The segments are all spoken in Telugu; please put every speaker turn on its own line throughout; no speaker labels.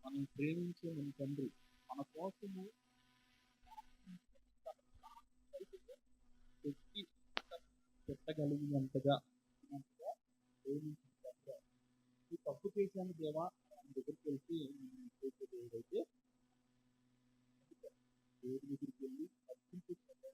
మనం ప్రేమించే మన తండ్రి మన కోసము పెట్టి పెట్టగలిగినంతగా ప్రేమించిన ఈ తప్పు చేశాను దేవా ఆయన దగ్గరికి వెళ్తే నేను చేసే దేవుడైతే దేవుడి దగ్గరికి వెళ్ళి అర్పించుకుంటే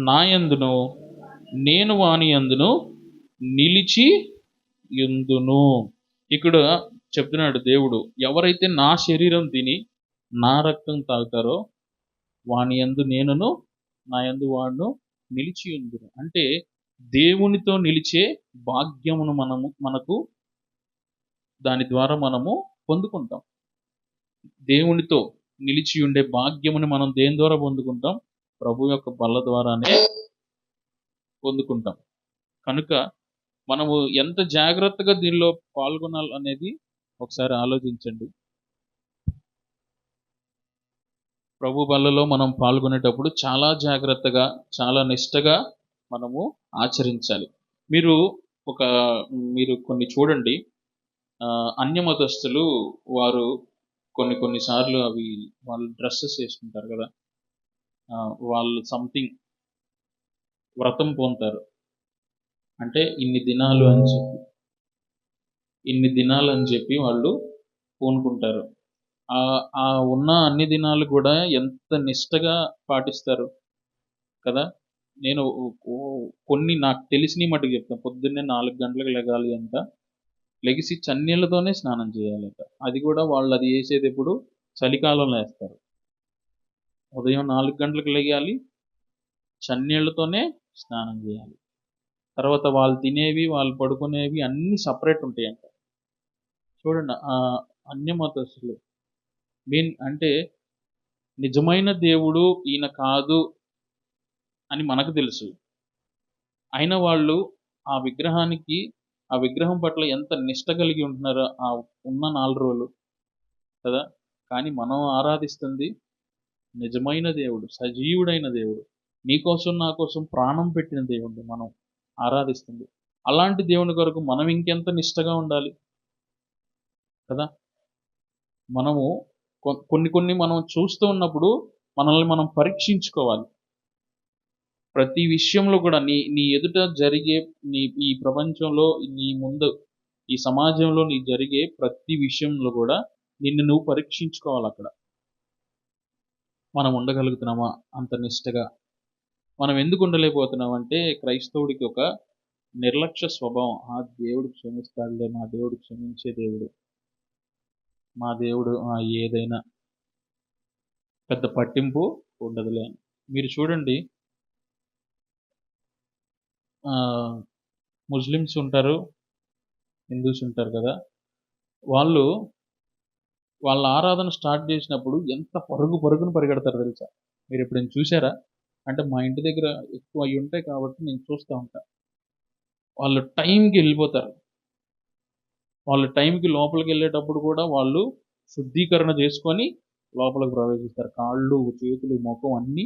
నా యందును నేను వాని యందును నిలిచి యుందును. ఇక్కడ చెప్తున్నాడు దేవుడు, ఎవరైతే నా శరీరం తిని నా రక్తం తాగుతారో వాని యందు నేనును నా యందు వాడును నిలిచి ఉందును. అంటే దేవునితో నిలిచే భాగ్యమును మనకు దాని ద్వారా మనము పొందుకుంటాం. దేవునితో నిలిచి ఉండే భాగ్యముని మనం దేని ద్వారా పొందుకుంటాం? ప్రభు యొక్క బల్ల ద్వారానే పొందుకుంటాం. కనుక మనము ఎంత జాగ్రత్తగా దీనిలో పాల్గొనాలి అనేది ఒకసారి ఆలోచించండి. ప్రభు బల్లలో మనం పాల్గొనేటప్పుడు చాలా జాగ్రత్తగా, చాలా నిష్టగా మనము ఆచరించాలి. మీరు కొన్ని చూడండి, అన్యమతస్థులు వారు కొన్నిసార్లు అవి వాళ్ళు డ్రెస్సెస్ వేసుకుంటారు కదా, వాళ్ళు సంథింగ్ వ్రతం పొందుతారు. అంటే ఇన్ని దినాలు అని చెప్పి వాళ్ళు పూనుకుంటారు. ఆ ఉన్న అన్ని దినాలు కూడా ఎంత నిష్టగా పాటిస్తారు కదా. నేను కొన్ని నాకు తెలిసిన మటుకు చెప్తాను. పొద్దున్నే 4 గంటలకు లెగాలి అంట, లెగిసి చన్నీళ్ళతోనే స్నానం చేయాలంట. అది కూడా వాళ్ళు అది వేసేది ఎప్పుడు? చలికాలంలో వేస్తారు. ఉదయం 4 గంటలకు లెగాలి, చన్నీళ్ళతోనే స్నానం చేయాలి. తర్వాత వాళ్ళు తినేవి, వాళ్ళు పడుకునేవి అన్నీ సపరేట్ ఉంటాయంట. చూడండి, ఆ అన్యమతస్థులు అంటే నిజమైన దేవుడు ఈయన కాదు అని మనకు తెలుసు. అయినా వాళ్ళు ఆ విగ్రహం పట్ల ఎంత నిష్ట కలిగి ఉంటున్నారో ఆ ఉన్న 4 రోజులు కదా! కానీ మనం ఆరాధిస్తుంది నిజమైన దేవుడు, సజీవుడైన దేవుడు. నీకోసం నా కోసం ప్రాణం పెట్టిన దేవుడిని మనం ఆరాధిస్తుంది. అలాంటి దేవుని కొరకు మనం ఇంకెంత నిష్టగా ఉండాలి కదా! మనము కొన్ని మనం చూస్తూ ఉన్నప్పుడు మనల్ని మనం పరీక్షించుకోవాలి. ప్రతి విషయంలో కూడా నీ ఎదుట జరిగే ఈ ప్రపంచంలో నీ ముందు ఈ సమాజంలో జరిగే ప్రతి విషయంలో కూడా నిన్ను నువ్వు పరీక్షించుకోవాలి అక్కడ. మనం ఉండగలుగుతున్నామా అంత నిష్టగా? మనం ఎందుకు ఉండలేకపోతున్నామంటే క్రైస్తవుడికి ఒక నిర్లక్ష్య స్వభావం. దేవుడు క్షమిస్తాడులే, మా దేవుడు క్షమించే దేవుడు, మా దేవుడు ఏదైనా పెద్ద పట్టింపు ఉండదులే అని. మీరు చూడండి, ముస్లిమ్స్ ఉంటారు, హిందూస్ ఉంటారు కదా, వాళ్ళ ఆరాధన స్టార్ట్ చేసినప్పుడు ఎంత పరుగున పరిగెడతారు తెలుసా? మీరు ఎప్పుడైనా చూసారా? అంటే మా ఇంటి దగ్గర ఎక్కువ అవి ఉంటాయి కాబట్టి నేను చూస్తూ ఉంటాను. వాళ్ళు టైంకి వెళ్ళిపోతారు. వాళ్ళు టైంకి లోపలికి వెళ్ళేటప్పుడు కూడా వాళ్ళు శుద్ధీకరణ చేసుకొని లోపలికి ప్రవేశిస్తారు. కాళ్ళు, చేతులు, ముఖం అన్నీ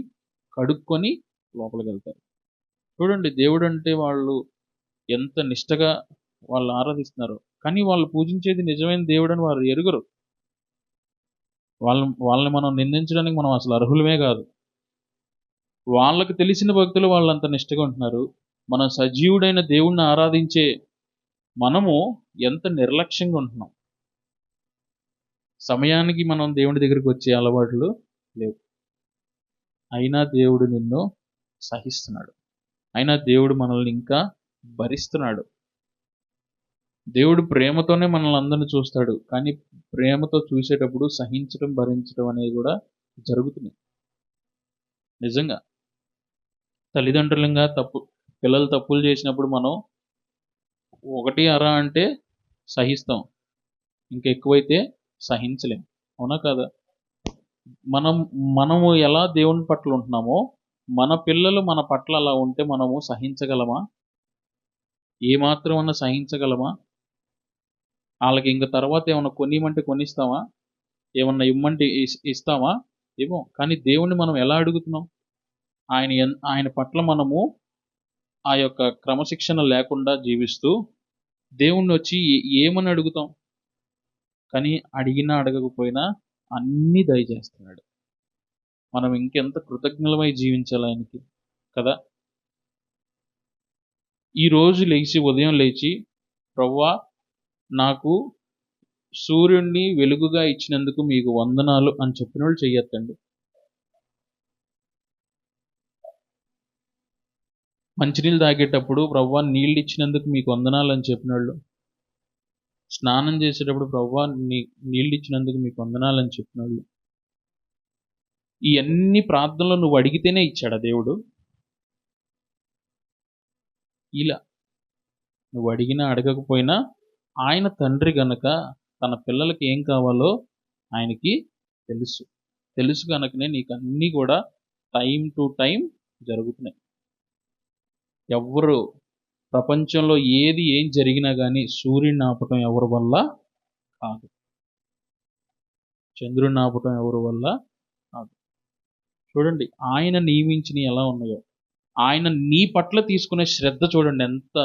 కడుక్కొని లోపలికి వెళ్తారు. చూడండి, దేవుడు అంటే వాళ్ళు ఎంత నిష్టగా వాళ్ళు ఆరాధిస్తున్నారు. కానీ వాళ్ళు పూజించేది నిజమైన దేవుడని వారు ఎరుగరు. వాళ్ళని మనం నిందించడానికి మనం అసలు అర్హులమే కాదు. వాళ్ళకు తెలిసిన భక్తులు వాళ్ళంత నిష్టగా ఉంటున్నారు. మనం సజీవుడైన దేవుణ్ణి ఆరాధించే మనము ఎంత నిర్లక్ష్యంగా ఉంటున్నాం. సమయానికి మనం దేవుడి దగ్గరికి వచ్చే అలవాట్లు లేవు. అయినా దేవుడు నిన్ను సహిస్తున్నాడు. అయినా దేవుడు మనల్ని ఇంకా భరిస్తున్నాడు. దేవుడు ప్రేమతోనే మనల్ని అందరిని చూస్తాడు. కానీ ప్రేమతో చూసేటప్పుడు సహించడం, భరించడం అనేది కూడా జరుగుతుంది. నిజంగా తల్లిదండ్రులంగా పిల్లలు తప్పులు చేసినప్పుడు మనం ఒకటి అరా అంటే సహిస్తాం, ఇంకా ఎక్కువైతే సహించలేం. అవునా కాదా? మనము ఎలా దేవుని పట్ల ఉంటున్నామో మన పిల్లలు మన పట్ల అలా ఉంటే మనము సహించగలమా? ఏమాత్రం సహించగలమా? వాళ్ళకి ఇంక తర్వాత ఏమన్నా కొనియమంటే కొనిస్తామా? ఏమన్నా ఇమ్మంటే ఇస్తామా? ఏమో. కానీ దేవుణ్ణి మనం ఎలా అడుగుతున్నాం? ఆయన పట్ల మనము ఆ యొక్క క్రమశిక్షణ లేకుండా జీవిస్తూ దేవుణ్ణి వచ్చి ఏమని అడుగుతాం? కానీ అడిగినా అడగకపోయినా అన్నీ దయచేస్తున్నాడు. మనం ఇంకెంత కృతజ్ఞులమై జీవించాలి ఆయనకి కదా. ఉదయం లేచి ప్రభువా, నాకు సూర్యుడిని వెలుగుగా ఇచ్చినందుకు మీకు వందనాలు అని చెప్పిన వాళ్ళు చెయ్యొద్దండి. మంచినీళ్ళు తాగేటప్పుడు ప్రభువా నీళ్ళు ఇచ్చినందుకు మీకు వందనాలు అని చెప్పిన వాళ్ళు, స్నానం చేసేటప్పుడు ప్రభువా నీళ్ళు ఇచ్చినందుకు మీకు వందనాలు అని చెప్పిన వాళ్ళు, ఈ అన్ని ప్రార్థనలు నువ్వు అడిగితేనే ఇచ్చాడా దేవుడు? ఇలా నువ్వు అడిగినా అడగకపోయినా ఆయన తండ్రి గనక తన పిల్లలకి ఏం కావాలో ఆయనకి తెలుసు కనుకనే నీకు అన్నీ కూడా టైం టు టైం జరుగుతున్నాయి. ప్రపంచంలో ఏం జరిగినా కానీ సూర్యుడిని ఆపటం ఎవరి వల్ల కాదు, చంద్రుడిని ఆపటం ఎవరి వల్ల కాదు. చూడండి, ఆయన నియమించినవి ఎలా ఉన్నాయో, ఆయన నీ పట్ల తీసుకునే శ్రద్ధ చూడండి ఎంత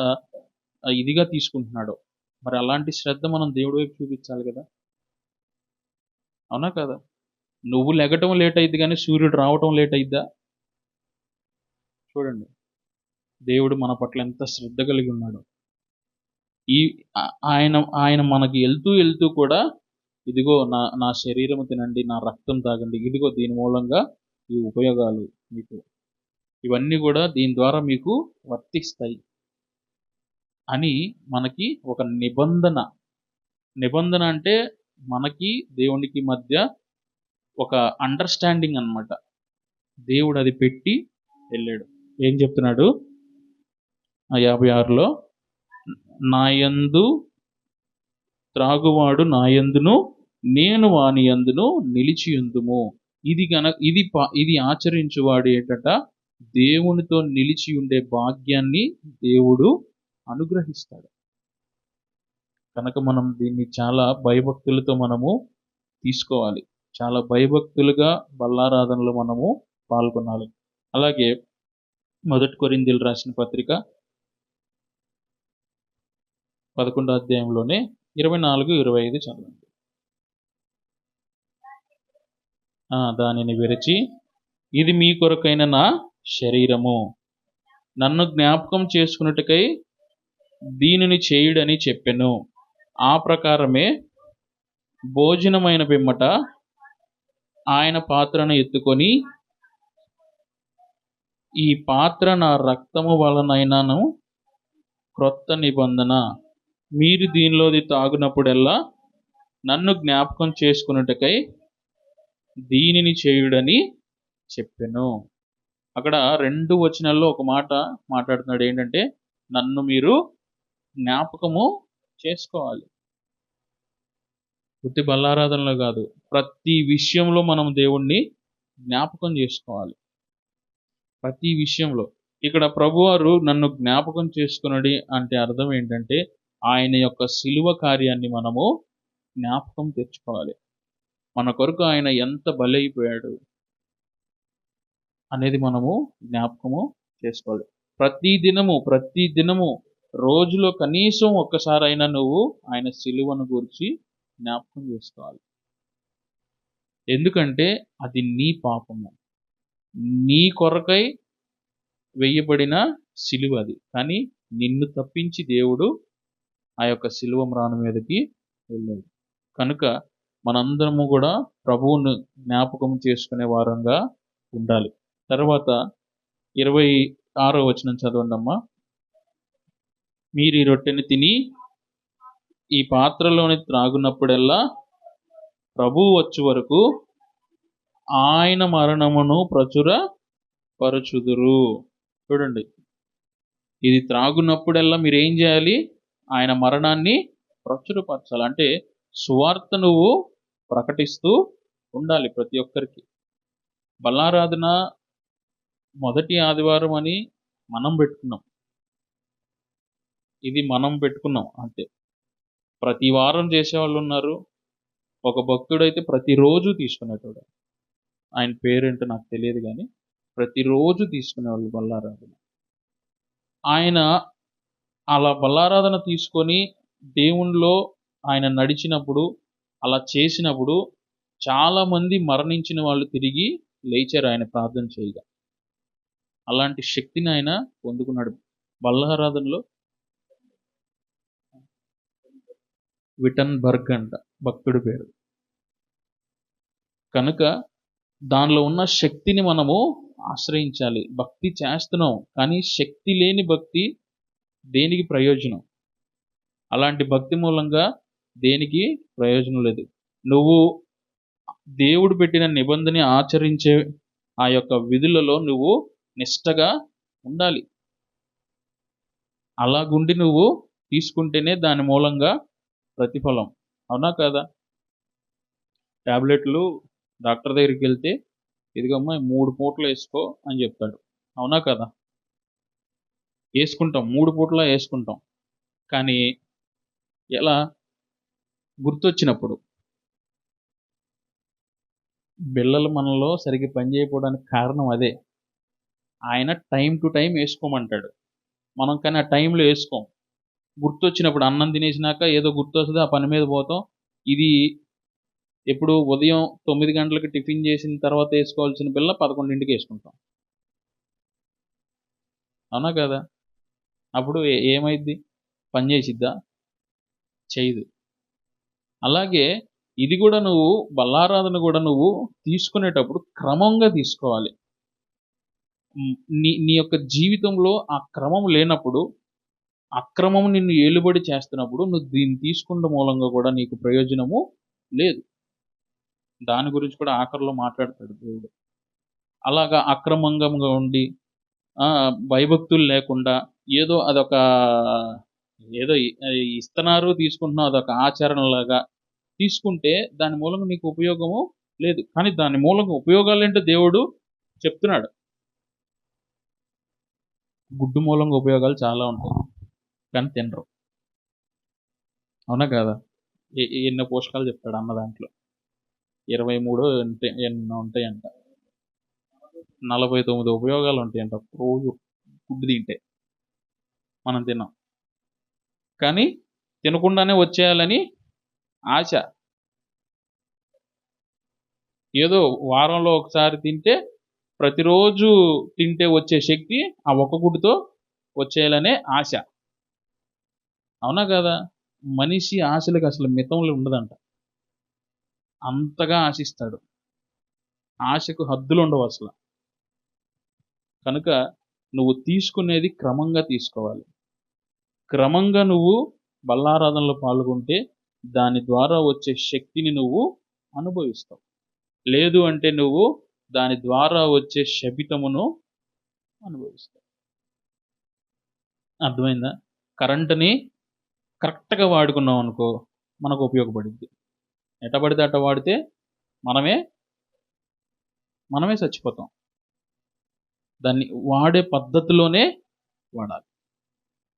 ఇదిగా తీసుకుంటున్నాడో. మరి అలాంటి శ్రద్ధ మనం దేవుడి వైపు చూపించాలి కదా. అవునా కదా? నువ్వు లెగటం లేట్ అయింది కానీ సూర్యుడు రావటం లేట్ అయిద్దా? చూడండి, దేవుడు మన పట్ల ఎంత శ్రద్ధ కలిగి ఉన్నాడు. ఆయన మనకి వెళ్తూ కూడా ఇదిగో నా శరీరం తినండి, నా రక్తం తాగండి, ఇదిగో దీని మూలంగా ఈ ఉపయోగాలు మీకు, ఇవన్నీ కూడా దీని ద్వారా మీకు వర్తిస్తాయి అని మనకి ఒక నిబంధన అంటే మనకి దేవునికి మధ్య ఒక అండర్స్టాండింగ్ అన్నమాట. దేవుడు అది పెట్టి వెళ్ళాడు. ఏం చెప్తున్నాడు 56లో? నాయందు త్రాగువాడు నాయందును, నేను వాని యందును నిలిచియుందుము. ఇది ఆచరించువాడు ఏటట దేవునితో నిలిచి ఉండే భాగ్యాన్ని దేవుడు అనుగ్రహిస్తాడు. కనుక మనం దీన్ని చాలా భయభక్తులతో మనము తీసుకోవాలి. చాలా భయభక్తులుగా బల్లారాధనలో మనము పాల్గొనాలి. అలాగే 1 కొరింథీయులకు రాసిన పత్రిక 11వ అధ్యాయంలోనే 24, 25 చదవండి. దానిని విరచి, ఇది మీ కొరకైన నా శరీరము, నన్ను జ్ఞాపకం చేసుకున్నట్టుకై దీనిని చేయుడని చెప్పెను. ఆ ప్రకారమే భోజనమైన పిమ్మట ఆయన పాత్రను ఎత్తుకొని, ఈ పాత్ర నా రక్తము వలనైనను క్రొత్త నిబంధన, మీరు దీనిలోది తాగునప్పుడెల్లా నన్ను జ్ఞాపకం చేసుకున్నట్టుకై దీనిని చేయుడని చెప్పెను. అక్కడ 2 వచనాల్లో ఒక మాట మాట్లాడుతున్నాడు. ఏంటంటే, నన్ను మీరు జ్ఞాపకము చేసుకోవాలి. ఉత్తి బల్లారాధనలో కాదు, ప్రతి విషయంలో మనం దేవుణ్ణి జ్ఞాపకం చేసుకోవాలి. ప్రతి విషయంలో. ఇక్కడ ప్రభువారు నన్ను జ్ఞాపకం చేసుకునడి అంటే అర్థం ఏంటంటే, ఆయన యొక్క శిలువ కార్యాన్ని మనము జ్ఞాపకం తెచ్చుకోవాలి. మన కొరకు ఆయన ఎంత బలైపోయాడు అనేది మనము జ్ఞాపకము చేసుకోవాలి. ప్రతి దినము రోజులో కనీసం ఒక్కసారైనా నువ్వు ఆయన శిలువను గురించి జ్ఞాపకం చేసుకోవాలి. ఎందుకంటే అది నీ పాపము, నీ కొరకై వెయ్యబడిన శిలువ అది. కానీ నిన్ను తప్పించి దేవుడు ఆ యొక్క శిలువ మ్రాను మీదకి వెళ్ళాడు. కనుక మనందరము కూడా ప్రభువును జ్ఞాపకం చేసుకునే వారంగా ఉండాలి. తర్వాత 26వ వచనం చదవండి అమ్మా. మీరు ఈ రొట్టెని తిని ఈ పాత్రలోని త్రాగునప్పుడెల్లా ప్రభువు వచ్చే వరకు ఆయన మరణమును ప్రచుర పరచుదురు. చూడండి, ఇది త్రాగునప్పుడల్లా మీరు ఏం చేయాలి? ఆయన మరణాన్ని ప్రచురపరచాలి. అంటే సువార్త నువ్వు ప్రకటిస్తూ ఉండాలి ప్రతి ఒక్కరికి. బల్లారాధన మొదటి ఆదివారం అని మనం పెట్టుకున్నాం. ఇది మనం పెట్టుకున్నాం అంతే. ప్రతి వారం చేసేవాళ్ళు ఉన్నారు. ఒక భక్తుడైతే ప్రతిరోజు తీసుకునేటోడు. ఆయన పేరేంటో నాకు తెలియదు, కానీ ప్రతిరోజు తీసుకునేవాళ్ళు బల్లారాధన. ఆయన అలా బల్లారాధన తీసుకొని దేవునిలో ఆయన నడిచినప్పుడు, అలా చేసినప్పుడు చాలామంది మరణించిన వాళ్ళు తిరిగి లేచారు ఆయన ప్రార్థన చేయగా. అలాంటి శక్తిని ఆయన పొందుకున్నాడు. బల్లారాధనలో విటన్బర్గ్ అంట భక్తుడి పేరు. కనుక దానిలో ఉన్న శక్తిని మనము ఆశ్రయించాలి. భక్తి చేస్తున్నాం, కానీ శక్తి లేని భక్తి దేనికి ప్రయోజనం? అలాంటి భక్తి మూలంగా దేనికి ప్రయోజనం లేదు. నువ్వు దేవుడు పెట్టిన నిబంధన ఆచరించే ఆ యొక్క విధులలో నువ్వు నిష్టగా ఉండాలి. అలాగుండి నువ్వు తీసుకుంటేనే దాని మూలంగా ప్రతిఫలం. అవునా కదా? టాబ్లెట్లు డాక్టర్ దగ్గరికి వెళ్తే ఇదిగమ్మా 3 పూటలు వేసుకో అని చెప్తాడు. అవునా కదా? వేసుకుంటాం, 3 పూటలా వేసుకుంటాం. కానీ ఎలా? గుర్తొచ్చినప్పుడు. బిళ్ళలు మనలో సరిగ్గా పనిచేయకపోవడానికి కారణం అదే. ఆయన టైం టు టైం వేసుకోమంటాడు, మనం కానీ ఆ టైంలో వేసుకోం. గుర్తొచ్చినప్పుడు అన్నం తినేసినాక ఏదో గుర్తొస్తుంది, ఆ పని మీద పోతాం. ఇది ఎప్పుడు ఉదయం 9 గంటలకు టిఫిన్ చేసిన తర్వాత వేసుకోవాల్సిన బిళ్ళ 11ంటికి వేసుకుంటాం. అవునా కదా? అప్పుడు ఏమైద్ది? పని చేసిద్దా? చేయదు. అలాగే ఇది కూడా నువ్వు బల్లారాధన కూడా నువ్వు తీసుకునేటప్పుడు క్రమంగా తీసుకోవాలి. నీ యొక్క జీవితంలో ఆ క్రమం లేనప్పుడు, అక్రమం నిన్ను ఏలుబడి చేస్తున్నప్పుడు నువ్వు దీన్ని తీసుకున్న మూలంగా కూడా నీకు ప్రయోజనము లేదు. దాని గురించి కూడా ఆఖరిలో మాట్లాడతాడు దేవుడు. అలాగా అక్రమంగా ఉండి భయభక్తులు లేకుండా ఏదో అదొక ఏదో ఇస్తున్నారు తీసుకుంటున్నావు, అదొక ఆచరణలాగా తీసుకుంటే దాని మూలంగా నీకు ఉపయోగము లేదు. కానీ దాని మూలంగా ఉపయోగాలేంటో దేవుడు చెప్తున్నాడు. గుడ్డు మూలంగా ఉపయోగాలు చాలా ఉంటాయి. కానీ తినరు. అవునా కాదా? ఎన్నో పోషకాలు చెప్తాడు అన్న దాంట్లో. 23 ఎన్నో ఉంటాయంట. 49 ఉపయోగాలు ఉంటాయంట రోజు గుడ్డు తింటే. మనం తినం. కానీ తినకుండానే వచ్చేయాలని ఆశ. ఏదో వారంలో ఒకసారి తింటే ప్రతిరోజు తింటే వచ్చే శక్తి ఆ ఒక్క గుడ్డుతో వచ్చేయాలనే ఆశ. అవునా కదా? మనిషి ఆశలకు అసలు మితంలో ఉండదంట. అంతగా ఆశిస్తాడు. ఆశకు హద్దులు ఉండవు అసలు. కనుక నువ్వు తీసుకునేది క్రమంగా తీసుకోవాలి. క్రమంగా నువ్వు బల్లారాధనలో పాల్గొంటే దాని ద్వారా వచ్చే శక్తిని నువ్వు అనుభవిస్తావు. లేదు అంటే నువ్వు దాని ద్వారా వచ్చే శపితమును అనుభవిస్తావు. అర్థమైందా? కరెంటుని కరెక్ట్‌గా వాడుకున్నాం అనుకో మనకు ఉపయోగపడిద్ది. ఎట్ట పడితే అట్ట వాడితే మనమే చచ్చిపోతాం. దాన్ని వాడే పద్ధతిలోనే వాడాలి.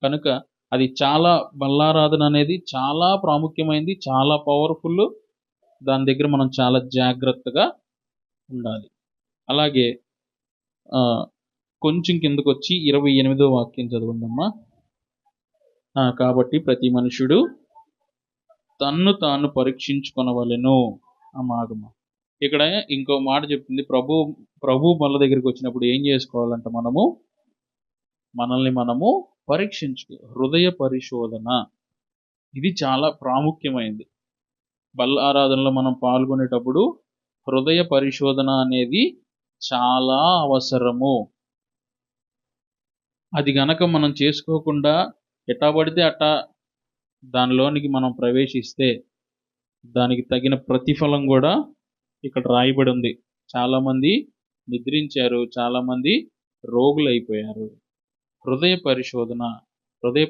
కనుక అది చాలా బల్లారాధన అనేది చాలా ప్రాముఖ్యమైనది, చాలా పవర్‌ఫుల్. దాని దగ్గర మనం చాలా జాగ్రత్తగా ఉండాలి. అలాగే కొంచెం కిందకొచ్చి 28వ వాక్యం చదువుదామా. కాబట్టి ప్రతి మనుషుడు తన్ను తాను పరీక్షించుకొనవలెను. ఆగమ్మా. ఇక్కడ ఇంకో మాట చెప్తుంది. ప్రభు బల్ల దగ్గరికి వచ్చినప్పుడు ఏం చేసుకోవాలంట? మనల్ని మనము పరీక్షించుకో. హృదయ పరిశోధన ఇది చాలా ప్రాముఖ్యమైనది. బల్ల ఆరాధనలో మనం పాల్గొనేటప్పుడు హృదయ పరిశోధన అనేది చాలా అవసరము. అది గనక మనం చేసుకోకుండా ఎట్టా పడితే అట్టా దానిలోనికి మనం ప్రవేశిస్తే దానికి తగిన ప్రతిఫలం కూడా ఇక్కడ రాయబడి ఉంది. చాలామంది నిద్రించారు, చాలామంది రోగులైపోయారు. హృదయ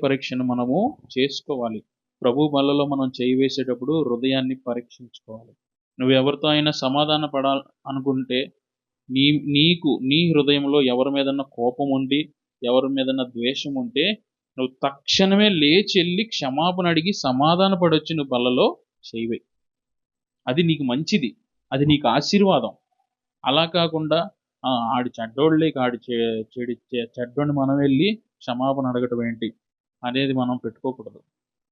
పరీక్షను మనము చేసుకోవాలి. ప్రభు బల్లలో మనం చేయి వేసేటప్పుడు హృదయాన్ని పరీక్షించుకోవాలి. నువ్వు ఎవరితో అయినా సమాధాన పడాలి అనుకుంటే నీ హృదయంలో ఎవరి మీదన్నా కోపం ఉండి ఎవరి మీదన్నా ద్వేషం ఉంటే నువ్వు తక్షణమే లేచి వెళ్ళి క్షమాపణ అడిగి సమాధాన పడొచ్చి నువ్వు బల్లలో చేయవే. అది నీకు మంచిది, అది నీకు ఆశీర్వాదం. అలా కాకుండా ఆడి చెడ్డోళ్ళకి చెడ్డోడిని మనం వెళ్ళి క్షమాపణ అడగటం ఏంటి అనేది మనం పెట్టుకోకూడదు.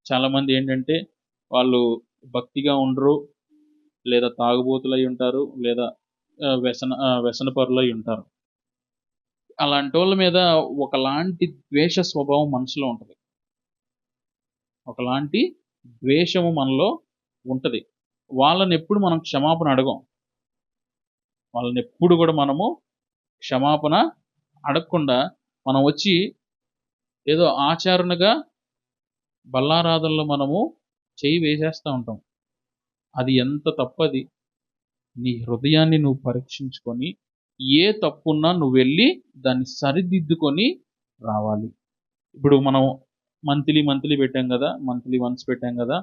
చాలామంది ఏంటంటే వాళ్ళు భక్తిగా ఉండరు, లేదా తాగుబోతులై ఉంటారు, లేదా వ్యసనపరులై ఉంటారు. అలాంటి వాళ్ళ మీద ఒకలాంటి ద్వేష స్వభావం మనసులో ఉంటుంది. ఒకలాంటి ద్వేషము మనలో ఉంటుంది. వాళ్ళని ఎప్పుడు మనం క్షమాపణ అడగం. వాళ్ళని ఎప్పుడు కూడా మనము క్షమాపణ అడగకుండా మనం వచ్చి ఏదో ఆచరణగా బల్లారాధనలో మనము చేయి వేసేస్తూ ఉంటాం. అది ఎంత తప్పది. నీ హృదయాన్ని నువ్వు పరీక్షించుకొని ఏ తప్పున్నా నువ్వు వెళ్ళి దాన్ని సరిదిద్దుకొని రావాలి. ఇప్పుడు మనం మంత్లీ పెట్టాం కదా, మంత్లీ వన్స్ పెట్టాం కదా.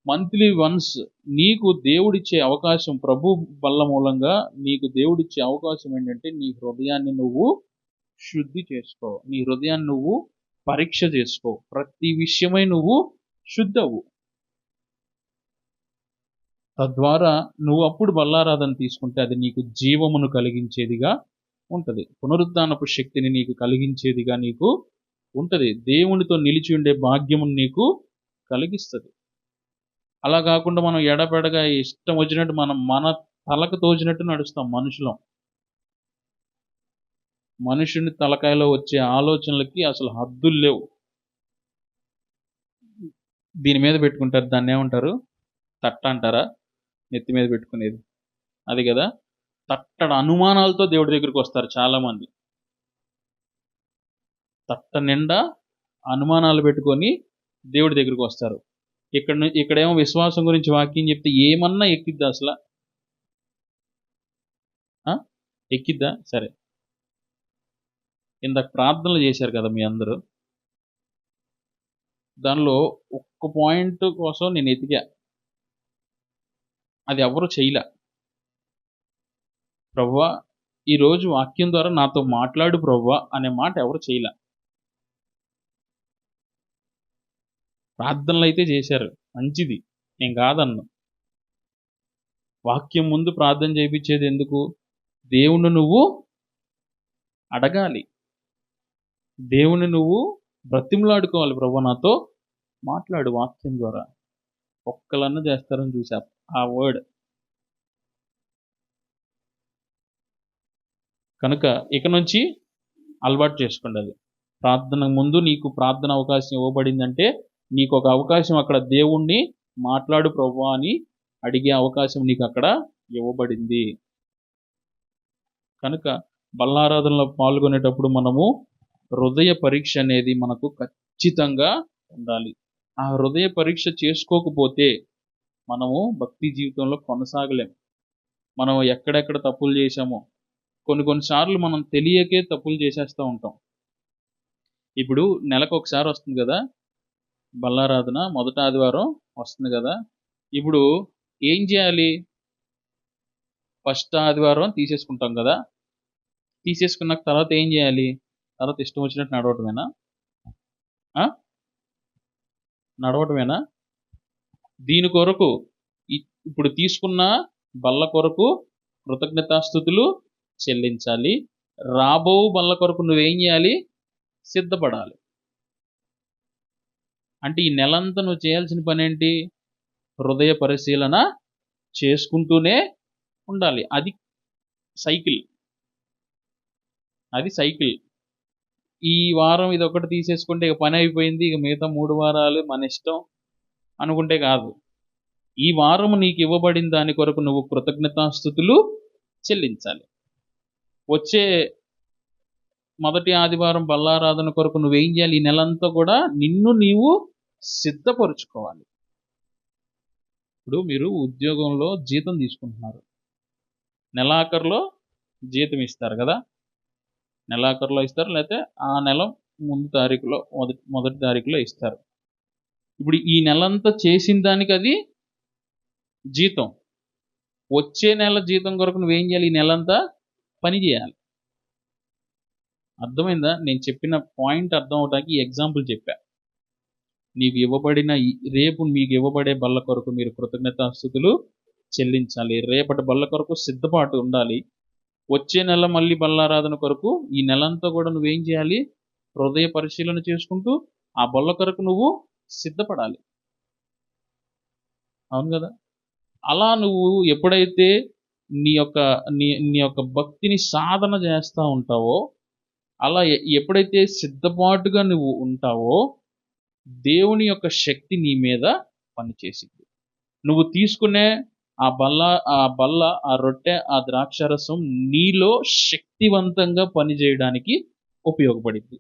మంత్లీ వన్స్ నీకు దేవుడిచ్చే అవకాశం, ప్రభు బల్ల మూలంగా నీకు దేవుడిచ్చే అవకాశం ఏంటంటే నీ హృదయాన్ని నువ్వు శుద్ధి చేసుకో. నీ హృదయాన్ని నువ్వు పరీక్ష చేసుకో. ప్రతి విషయమై నువ్వు శుద్ధవు. తద్వారా నువ్వు అప్పుడు బల్లారాధన తీసుకుంటే అది నీకు జీవమును కలిగించేదిగా ఉంటుంది. పునరుద్ధానపు శక్తిని నీకు కలిగించేదిగా నీకు ఉంటుంది. దేవునితో నిలిచి ఉండే భాగ్యమును నీకు కలిగిస్తుంది. అలా కాకుండా మనం ఎడపెడగా ఇష్టం వచ్చినట్టు మన తలకు తోచినట్టు నడుస్తాం. మనుషుని తలకాయలో వచ్చే ఆలోచనలకి అసలు హద్దులు లేవు. దీని మీద పెట్టుకుంటారు, దాన్ని ఏమంటారు? తట్ట అంటారా? నెత్తి మీద పెట్టుకునేది అది కదా. తట్టడ అనుమానాలతో దేవుడి దగ్గరికి వస్తారు చాలామంది. తట్ట నిండా అనుమానాలు పెట్టుకొని దేవుడి దగ్గరికి వస్తారు. ఇక్కడేమో విశ్వాసం గురించి వాక్యం చెప్తే ఏమన్నా ఎక్కిద్దా? అసలు ఎక్కిద్దా? సరే, ఇందాక ప్రార్థనలు చేశారు కదా మీ అందరూ. దానిలో ఒక్క పాయింట్ కోసం నేను ఎతికా, అది ఎవరు చేయలే. ప్రవ్వా ఈరోజు వాక్యం ద్వారా నాతో మాట్లాడు ప్రవ్వా అనే మాట ఎవరు చేయలే. ప్రార్థనలు అయితే చేశారు, మంచిది, నేను కాదన్ను. వాక్యం ముందు ప్రార్థన చేయించేది ఎందుకు? దేవుణ్ణి నువ్వు అడగాలి, దేవుని నువ్వు బ్రతిమలాడుకోవాలి. ప్రవ్వా నాతో మాట్లాడు వాక్యం ద్వారా. ఒక్కలన్నా చేస్తారని చూసా ఆ వర్డ్. కనుక ఇక నుంచి అలవాటు చేసుకోండి. అది ప్రార్థన ముందు నీకు ప్రార్థన అవకాశం ఇవ్వబడిందంటే నీకు ఒక అవకాశం అక్కడ దేవుణ్ణి మాట్లాడు ప్రభువా అని అడిగే అవకాశం నీకు అక్కడ ఇవ్వబడింది. కనుక బల్లారాధనలో పాల్గొనేటప్పుడు మనము హృదయ పరీక్ష అనేది మనకు ఖచ్చితంగా ఉండాలి. ఆ హృదయ పరీక్ష చేసుకోకపోతే మనము భక్తి జీవితంలో కొనసాగలేం. మనం ఎక్కడెక్కడ తప్పులు చేశామో, కొన్నిసార్లు మనం తెలియకే తప్పులు చేసేస్తూ ఉంటాం. ఇప్పుడు నెలకు ఒకసారి వస్తుంది కదా బల్లారాధన, మొదటి ఆదివారం వస్తుంది కదా. ఇప్పుడు ఏం చేయాలి? ఫస్ట్ ఆదివారం తీసేసుకుంటాం కదా. తీసేసుకున్న తర్వాత ఏం చేయాలి? తర్వాత ఇష్టం వచ్చినట్టు నడవటమేనా? నడవటమేనా? దీని కొరకు ఇప్పుడు తీసుకున్న బల్ల కొరకు కృతజ్ఞతాస్తుతులు చెల్లించాలి. రాబో బల్ల కొరకు నువ్వేం చేయాలి? సిద్ధపడాలి. అంటే ఈ నెలంతా నువ్వు చేయాల్సిన పని ఏంటి? హృదయ పరిశీలన చేసుకుంటూనే ఉండాలి. అది సైకిల్. ఈ వారం ఇది ఒకటి తీసేసుకుంటే ఇక పని అయిపోయింది, ఇక మిగతా 3 వారాలు మన ఇష్టం అనుకుంటే కాదు. ఈ వారం నీకు ఇవ్వబడిన దాని కొరకు నువ్వు కృతజ్ఞతాస్తుతులు చెల్లించాలి. వచ్చే మొదటి ఆదివారం బల్లారాధన కొరకు నువ్వేం చేయాలి? ఈ నెలంతా కూడా నిన్ను నీవు సిద్ధపరుచుకోవాలి. ఇప్పుడు మీరు ఉద్యోగంలో జీతం తీసుకుంటున్నారు, నెలాఖరులో జీతం ఇస్తారు కదా. నెలాఖరులో ఇస్తారు, లేకపోతే ఆ నెల ముందు తారీఖులో మొదటి తారీఖులో ఇస్తారు. ఇప్పుడు ఈ నెలంతా చేసిన దానికి అది జీతం. వచ్చే నెల జీతం కొరకు నువ్వేం చేయాలి? ఈ నెలంతా పని చేయాలి. అర్థమైందా? నేను చెప్పిన పాయింట్ అర్థం అవడానికి ఈ ఎగ్జాంపుల్ చెప్పా. నీకు ఇవ్వబడిన రేపు మీకు ఇవ్వబడే బల్ల కొరకు మీరు కృతజ్ఞతాస్తుతులు చెల్లించాలి. రేపటి బల్ల కొరకు సిద్ధపాటు ఉండాలి. వచ్చే నెల మళ్ళీ బల్లారాధన కొరకు ఈ నెలంతా కూడా నువ్వేం చేయాలి? హృదయ పరిశీలన చేసుకుంటూ ఆ బల్ల కొరకు నువ్వు సిద్ధపడాలి. అవును కదా. అలా నువ్వు ఎప్పుడైతే నీ యొక్క భక్తిని సాధన చేస్తూ ఉంటావో, అలా ఎప్పుడైతే సిద్ధపాటుగా నువ్వు ఉంటావో దేవుని యొక్క శక్తి నీ మీద పనిచేసింది. నువ్వు తీసుకునే ఆ బల్ల, ఆ రొట్టె, ఆ ద్రాక్షారసం నీలో శక్తివంతంగా పనిచేయడానికి ఉపయోగపడింది.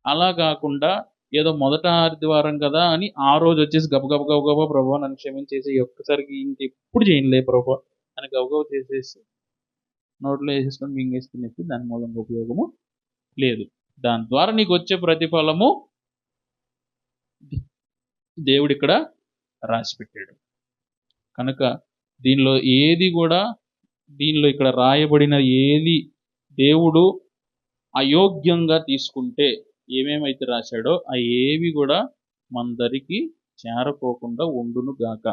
అలా కాకుండా ఏదో మొదట ఆదివారం కదా అని ఆ రోజు వచ్చేసి గబగబా ప్రభా నన్ను క్షమించేసి ఒక్కసారికి ఇంకెప్పుడు చేయనులే ప్రభా అని గబగబ చేసేసి నోట్లో వేసేసుకొని మింగేసుకునేసి దాని మూలంగా ఉపయోగము లేదు. దాని ద్వారా నీకు వచ్చే ప్రతిఫలము దేవుడు ఇక్కడ రాసిపెట్టాడు. కనుక దీనిలో ఇక్కడ రాయబడిన ఏది దేవుడు అయోగ్యంగా తీసుకుంటే ఏమేమైతే రాశాడో ఆ ఏవి కూడా మందరికి చేరకోకుండా ఉండును గాక.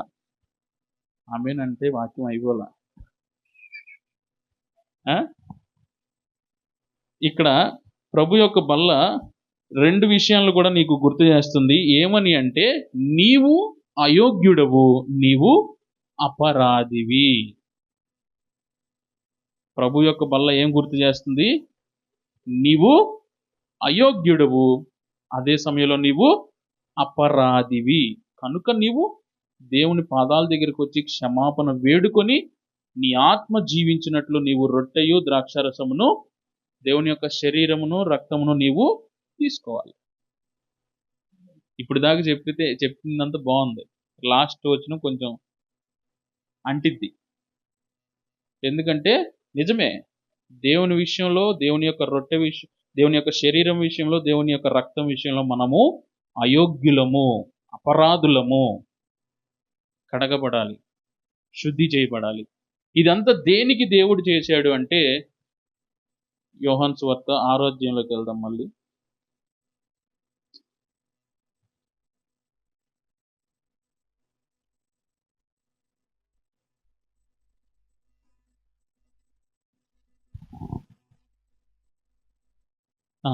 ఆమేనంటే వాక్యం అయిపోలా. ఇక్కడ ప్రభు యొక్క బల్ల 2 విషయాలను కూడా నీకు గుర్తు చేస్తుంది. ఏమని అంటే, నీవు అయోగ్యుడవు, నీవు అపరాధివి. ప్రభు యొక్క బల్ల ఏం గుర్తు చేస్తుంది? నీవు అయోగ్యుడవు, అదే సమయంలో నీవు అపరాధివి. కనుక నీవు దేవుని పాదాల దగ్గరికి వచ్చి క్షమాపణ వేడుకొని నీ ఆత్మ జీవించినట్లు నీవు రొట్టెయు ద్రాక్షారసమును దేవుని యొక్క శరీరమును రక్తమును నీవు తీసుకోవాలి. ఇప్పుడు దాకా చెప్పిందంతా బాగుంది. లాస్ట్ వచ్చిన కొంచెం అంటిద్ది. ఎందుకంటే నిజమే, దేవుని విషయంలో, దేవుని యొక్క రొట్టె విషయం, దేవుని యొక్క శరీరం విషయంలో, దేవుని యొక్క రక్తం విషయంలో మనము అయోగ్యులము, అపరాధులము. కడగబడాలి, శుద్ధి చేయబడాలి. ఇదంతా దేనికి దేవుడు చేశాడు అంటే, యోహాను సువార్త 6వ అధ్యాయంలోకి వెళ్దాం మళ్ళీ. ఆ,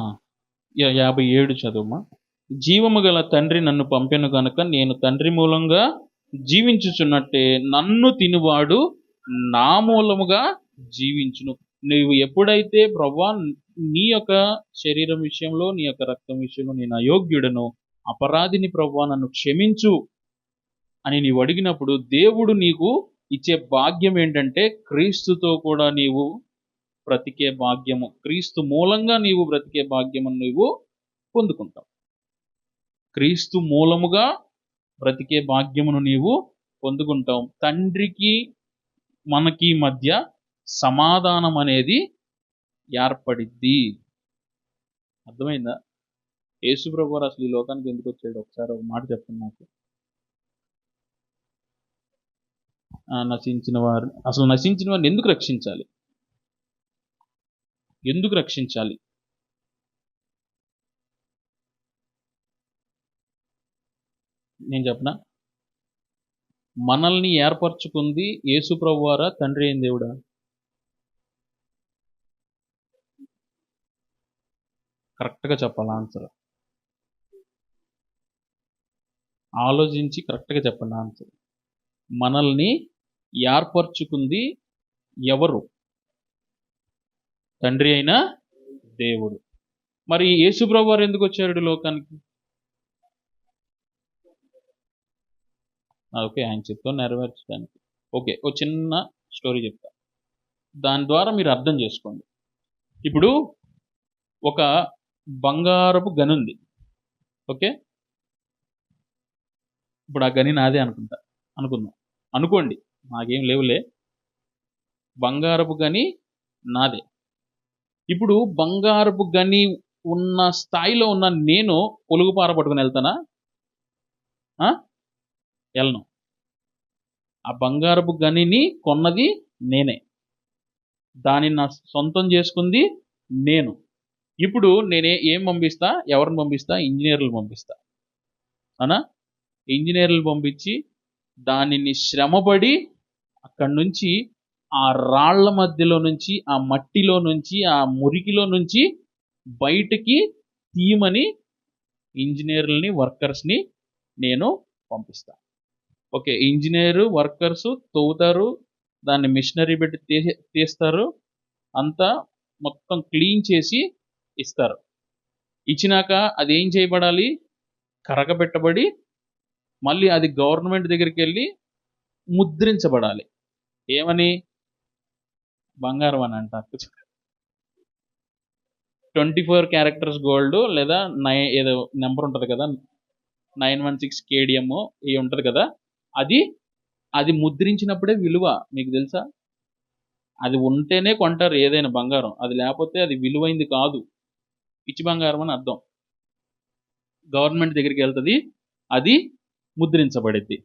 57 చదువుమా. జీవము గల తండ్రి నన్ను పంపెను గనుక నేను తండ్రి మూలంగా జీవించుచున్నట్టే నన్ను తినువాడు నా మూలముగా జీవించును. నువ్వు ఎప్పుడైతే ప్రభువా నీ యొక్క శరీరం విషయంలో, నీ యొక్క రక్తం విషయంలో నేను అయోగ్యుడను, అపరాధిని ప్రభువా నన్ను క్షమించు అని నీవు అడిగినప్పుడు దేవుడు నీకు ఇచ్చే భాగ్యం ఏంటంటే క్రీస్తుతో కూడా నీవు బ్రతికే భాగ్యము, క్రీస్తు మూలంగా నీవు బ్రతికే భాగ్యము నీవు పొందుకుంటావు. క్రీస్తు మూలముగా బ్రతికే భాగ్యమును నీవు పొందుకుంటావు. తండ్రికి మనకి మధ్య సమాధానం అనేది ఏర్పడిద్ది. అర్థమైందా? యేసు ప్రభువు అసలు ఈ లోకానికి ఎందుకు వచ్చాడు? ఒకసారి ఒక మాట చెప్పండి నాకు. నశించిన వారిని ఎందుకు రక్షించాలి? ఎందుకు రక్షించాలి? నేను చెప్పనా? మనల్ని ఏర్పరచుకుంది యేసు ప్రభువారా, తండ్రి అయిన దేవుడా? కరెక్ట్గా చెప్పాలి ఆన్సర్. ఆలోచించి కరెక్ట్గా చెప్పండి ఆన్సర్. మనల్ని ఏర్పరచుకుంది ఎవరు? తండ్రి అయిన దేవుడు. మరి యేసు ప్రభువారు ఎందుకు వచ్చాడు లోకానికి? ఓకే, ఆయన చెప్తా నెరవేర్చడానికి. ఓకే, ఒక చిన్న స్టోరీ చెప్తా, దాని ద్వారా మీరు అర్థం చేసుకోండి. ఇప్పుడు ఒక బంగారపు గని ఉంది. ఓకే, ఇప్పుడు ఆ గని నాదే అనుకోండి, నాకేం లేవులే, బంగారపు గని నాదే. ఇప్పుడు బంగారపు గని ఉన్న స్థాయిలో ఉన్న నేను పొలుగు పార పట్టుకుని వెళ్తానా? వెళ్ళను. ఆ బంగారపు గనిని కొన్నది నేనే, దాన్ని నా సొంతం చేసుకుంది నేను. ఇప్పుడు నేనే ఏం పంపిస్తా? ఎవరిని పంపిస్తా? ఇంజనీర్లు పంపిస్తా. అనా? ఇంజనీర్లు పంపించి దానిని శ్రమపడి అక్కడి నుంచి ఆ రాళ్ల మధ్యలో నుంచి, ఆ మట్టిలో నుంచి, ఆ మురికిలో నుంచి బయటికి తీయమని ఇంజనీర్లని, వర్కర్స్ని నేను పంపిస్తా. ఓకే, ఇంజనీరు వర్కర్స్ తవ్వుతారు, దాన్ని మిషనరీ పెట్టి తీస్తారు, అంతా మొత్తం క్లీన్ చేసి ఇస్తారు. ఇచ్చినాక అది ఏం చేయబడాలి? కరగబెట్టబడి మళ్ళీ అది గవర్నమెంట్ దగ్గరికి వెళ్ళి ముద్రించబడాలి. ఏమని? బంగారం అని అంట. 24 క్యారెక్టర్స్ గోల్డ్, లేదా ఏదో నెంబర్ ఉంటుంది కదా, 916 KDM ఇవి ఉంటుంది కదా, అది ముద్రించినప్పుడే విలువ. మీకు తెలుసా? అది ఉంటేనే కొంటారు ఏదైనా బంగారం, అది లేకపోతే అది విలువైంది కాదు, పిచ్చి బంగారం అని అర్థం. గవర్నమెంట్ దగ్గరికి వెళ్తుంది, అది ముద్రించబడిద్ది.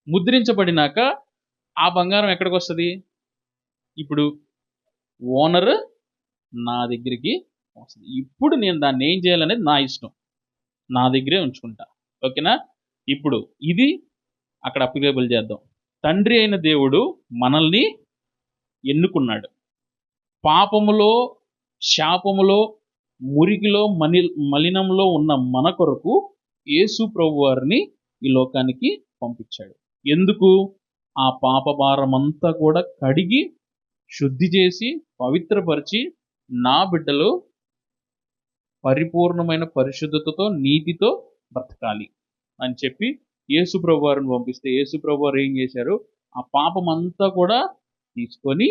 ముద్రించబడినాక ఆ బంగారం ఎక్కడికి వస్తుంది? ఇప్పుడు ఓనర్ నా దగ్గరికి వస్తుంది. ఇప్పుడు నేను దాన్ని ఏం చేయాలనేది నా ఇష్టం, నా దగ్గరే ఉంచుకుంటా. ఓకేనా? ఇప్పుడు ఇది అక్కడ అప్లికేబుల్ చేద్దాం. తండ్రి అయిన దేవుడు మనల్ని ఎన్నుకున్నాడు. పాపములో, శాపములో, మురికిలో, మలినంలో ఉన్న మన కొరకు యేసు ప్రభువారిని ఈ లోకానికి పంపించాడు. ఎందుకు? ఆ పాప భారమంతా కూడా కడిగి శుద్ధి చేసి పవిత్రపరిచి నా బిడ్డలు పరిపూర్ణమైన పరిశుద్ధతతో, నీతితో బ్రతకాలి అని చెప్పి యేసు ప్రభువారిని పంపిస్తే యేసు ప్రభువారు ఏం చేశారు? ఆ పాపం అంతా కూడా తీసుకొని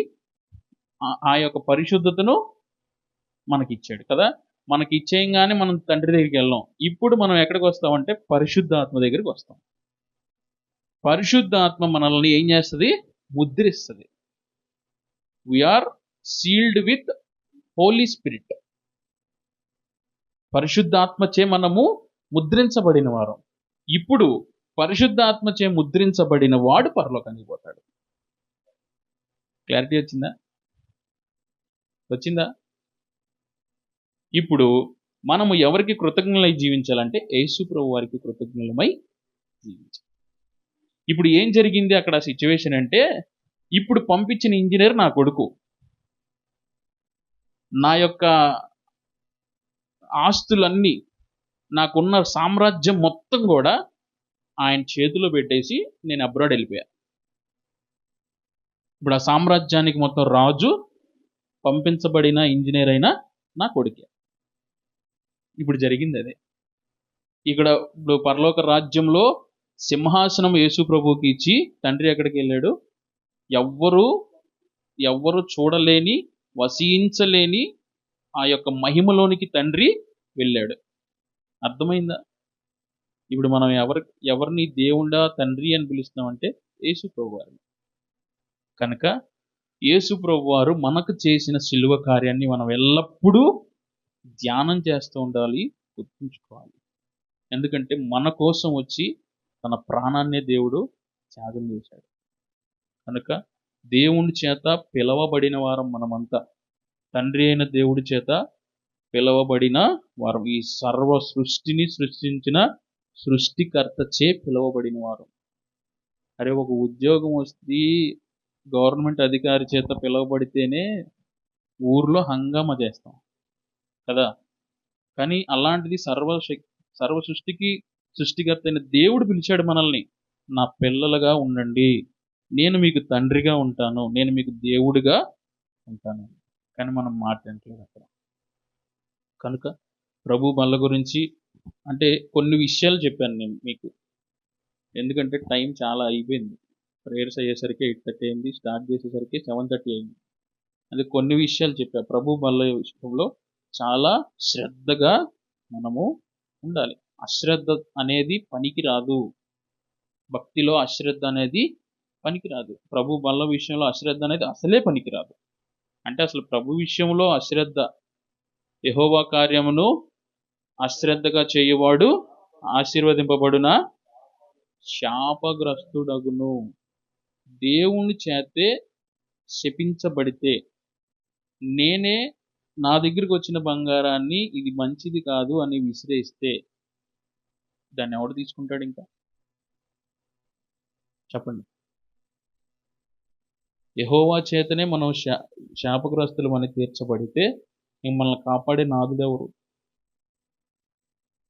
ఆ యొక్క పరిశుద్ధతను మనకిచ్చాడు కదా. మనకి ఇచ్చేయంగానే మనం తండ్రి దగ్గరికి వెళ్ళాం. ఇప్పుడు మనం ఎక్కడికి వస్తామంటే పరిశుద్ధాత్మ దగ్గరికి వస్తాం. పరిశుద్ధాత్మ మనల్ని ఏం చేస్తుంది? ముద్రిస్తుంది. We are sealed with Holy Spirit. పరిశుద్ధాత్మచే మనము ముద్రించబడిన వారం. ఇప్పుడు పరిశుద్ధాత్మచే ముద్రించబడిన వాడు పరలోకానికి పోతాడు. క్లారిటీ వచ్చిందా? ఇప్పుడు మనము ఎవరికి కృతజ్ఞులై జీవించాలంటే యేసు ప్రభు వారికి కృతజ్ఞులమై జీవించాలి. ఇప్పుడు ఏం జరిగింది అక్కడ సిచ్యువేషన్ అంటే, ఇప్పుడు పంపించిన ఇంజనీర్ నా కొడుకు, నా యొక్క ఆస్తులన్నీ, నాకున్న సామ్రాజ్యం మొత్తం కూడా ఆయన చేతిలో పెట్టేసి నేను అబ్రాడ్ వెళ్ళిపోయా. ఇప్పుడు ఆ సామ్రాజ్యానికి మొత్తం రాజు పంపించబడిన ఇంజనీర్ అయినా నా కొడుకే. ఇప్పుడు జరిగింది అదే. ఇక్కడ ఇప్పుడు పరలోక రాజ్యంలో సింహాసనం యేసు ప్రభువుకి ఇచ్చి తండ్రి ఎక్కడికి వెళ్ళాడు? ఎవ్వరు చూడలేని, వసించలేని ఆ యొక్క మహిమలోనికి తండ్రి వెళ్ళాడు. అర్థమైందా? ఇప్పుడు మనం ఎవరిని దేవుడా తండ్రి అని పిలుస్తామంటే యేసు ప్రభు వారిని. కనుక యేసు ప్రభు వారు మనకు చేసిన శిలువ కార్యాన్ని మనం ఎల్లప్పుడూ ధ్యానం చేస్తూ ఉండాలి, గుర్తుంచుకోవాలి. ఎందుకంటే మన కోసం వచ్చి తన ప్రాణాన్నే దేవుడు త్యాగం చేశాడు. కనుక దేవుని చేత పిలవబడిన వారం మనమంతా, తండ్రి అయిన దేవుడి చేత పిలవబడిన వారం, ఈ సర్వ సృష్టిని సృష్టించిన సృష్టికర్తచే పిలవబడిన వారం. అరే, ఒక ఉద్యోగం వస్తే గవర్నమెంట్ అధికారి చేత పిలవబడితేనే ఊర్లో హంగామా చేస్తాం కదా. కానీ అలాంటిది సర్వ సృష్టికి సృష్టికర్త అయిన దేవుడు పిలిచాడు మనల్ని, నా పిల్లలుగా ఉండండి, నేను మీకు తండ్రిగా ఉంటాను, నేను మీకు దేవుడిగా ఉంటాను. కానీ మనం మాట్లాడట్లేదు అక్కడ. కనుక ప్రభు బల్ల గురించి అంటే కొన్ని విషయాలు చెప్పాను నేను మీకు, ఎందుకంటే టైం చాలా అయిపోయింది. ప్రేయర్స్ అయ్యేసరికి 8:30 అయింది, స్టార్ట్ చేసేసరికి 7:30 అయింది. అది కొన్ని విషయాలు చెప్పా. ప్రభు బల్ల విషయంలో చాలా శ్రద్ధగా మనము ఉండాలి. అశ్రద్ధ అనేది పనికిరాదు. భక్తిలో అశ్రద్ధ అనేది పనికిరాదు. ప్రభు బల్ల విషయంలో అశ్రద్ధ అనేది అసలే పనికిరాదు. అంటే అసలు ప్రభు విషయంలో అశ్రద్ధ, యెహోవా కార్యమును అశ్రద్ధగా చేయువాడు ఆశీర్వదింపబడునా శాపగ్రస్తుడగును. దేవుని చేతే శపించబడితే, నేనే నా దగ్గరికి వచ్చిన బంగారాన్ని ఇది మంచిది కాదు అని విసిరేస్తే దాన్ని ఎవడు తీసుకుంటాడు? ఇంకా చెప్పండి. యెహోవా చేతనే మనం శాపగ్రస్తులమని తీర్చబడితే మిమ్మల్ని కాపాడే నాదుడెవరు?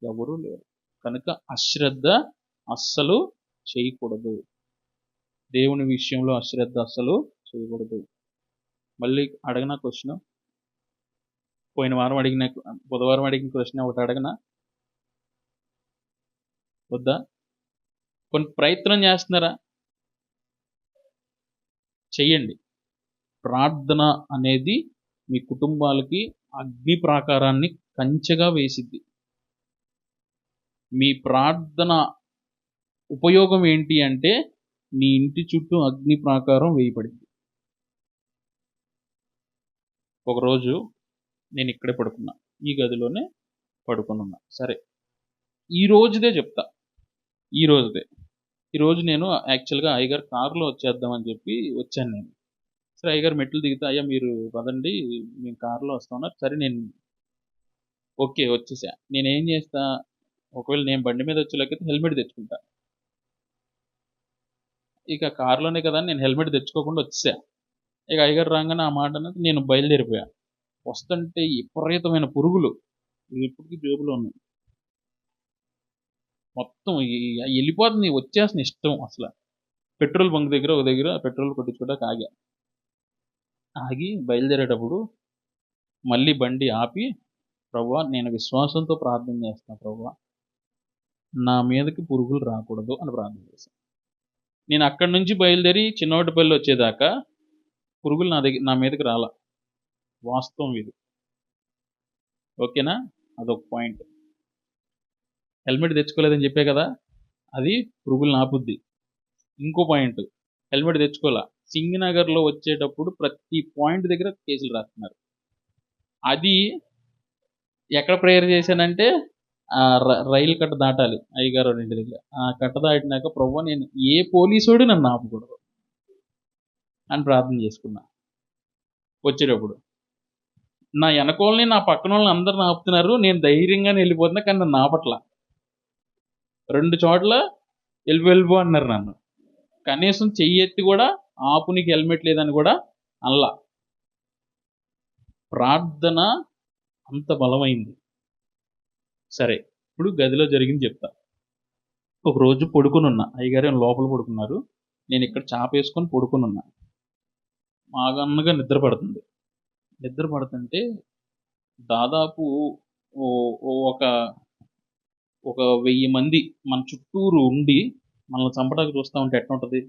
ఎవరూ లేరు. కనుక అశ్రద్ధ అస్సలు చేయకూడదు. దేవుని విషయంలో అశ్రద్ధ అస్సలు చేయకూడదు. మళ్ళీ అడగనా క్వశ్చన్? పోయిన వారం బుధవారం అడిగిన క్వశ్చన్ ఒకటి అడగనా? వద్దా? కొన్ని ప్రయత్నం చేస్తున్నారా? చెయ్యండి. ప్రార్థన అనేది మీ కుటుంబాలకి అగ్ని ప్రాకారాన్ని కంచెగా వేసిద్ది. మీ ప్రార్థన ఉపయోగం ఏంటి అంటే మీ ఇంటి చుట్టూ అగ్ని ప్రాకారం వేయబడింది. ఒకరోజు నేను ఇక్కడే పడుకున్నా, ఈ గదిలోనే పడుకుని ఉన్నా. సరే, ఈ రోజుదే చెప్తా. ఈరోజు నేను యాక్చువల్గా అయ్యగారు కారులో వచ్చేద్దామని చెప్పి వచ్చాను నేను. సరే, అయ్యగారు మెట్లు దిగితే, అయ్యా మీరు పదండి మేము కారులో వస్తామన్నారు. సరే, నేను ఓకే వచ్చేసా. నేనేం చేస్తా, ఒకవేళ నేను బండి మీద వచ్చేలాగైతే హెల్మెట్ తెచ్చుకుంటా. ఇక కారులోనే కదా నేను హెల్మెట్ తెచ్చుకోకుండా వచ్చేసా. ఇక అయ్యగారు రాగానే ఆ మాట అనేది నేను బయలుదేరిపోయా. వస్తుంటే విపరీతమైన పురుగులు ఇప్పటికీ జేబులో ఉన్నాయి. మొత్తం వెళ్ళిపోతుంది, వచ్చేస్తుంది ఇష్టం. అసలు పెట్రోల్ బంక్ దగ్గర ఒక దగ్గర పెట్రోల్ కొట్టించుకోవడానికి ఆగి బయలుదేరేటప్పుడు మళ్ళీ బండి ఆపి, ప్రభువా నేను విశ్వాసంతో ప్రార్థన చేస్తాను, ప్రభువా నా మీదకి పురుగులు రాకూడదు అని ప్రార్థన చేశాను. నేను అక్కడి నుంచి బయలుదేరి చిన్నవాటిపల్లి వచ్చేదాకా పురుగులు నా మీదకి రాలా. వాస్తవం ఇది. ఓకేనా? అదొక పాయింట్. హెల్మెట్ తెచ్చుకోలేదని చెప్పే కదా, అది పురుగులు ఆపుద్ది. ఇంకో పాయింట్, హెల్మెట్ తెచ్చుకోవాలా. సింగనగర్లో వచ్చేటప్పుడు ప్రతి పాయింట్ దగ్గర కేసులు రాస్తున్నారు. అది ఎక్కడ ప్రేయర్ చేశానంటే రైలు కట్ట దాటాలి అయ్యగారు ఇంటి దగ్గర. ఆ కట్ట దాటినాక ప్రభువా నేను ఏ పోలీసుడు నన్ను ఆపకూడదు, అని ప్రార్థన చేసుకున్నా. వచ్చేటప్పుడు నా వెనకోలని నా పక్కన వాళ్ళని అందరిని ఆపుతున్నారు. నేను ధైర్యంగానే వెళ్ళిపోతున్నా, కానీ నన్ను ఆపట్ల. 2 చోట్ల వెళ్ళిపో అన్నారు నన్ను. కనీసం చెయ్యి ఎత్తి కూడా ఆపు, నీకు హెల్మెట్ లేదని కూడా అనలా. ప్రార్థన అంత బలమైంది. సరే, ఇప్పుడు గదిలో జరిగింది చెప్తా. ఒకరోజు పడుకునున్నా, అయ్యగారు లోపల పడుకున్నారు, నేను ఇక్కడ చాప వేసుకొని పడుకునున్నా. మాగన్నగా నిద్ర పడుతుంది. నిద్ర పడుతుంటే దాదాపు ఒక 1000 మంది మన చుట్టూరు ఉండి మనల్ని చంపడానికి చూస్తూ ఉంటే ఎట్లుంటుంది?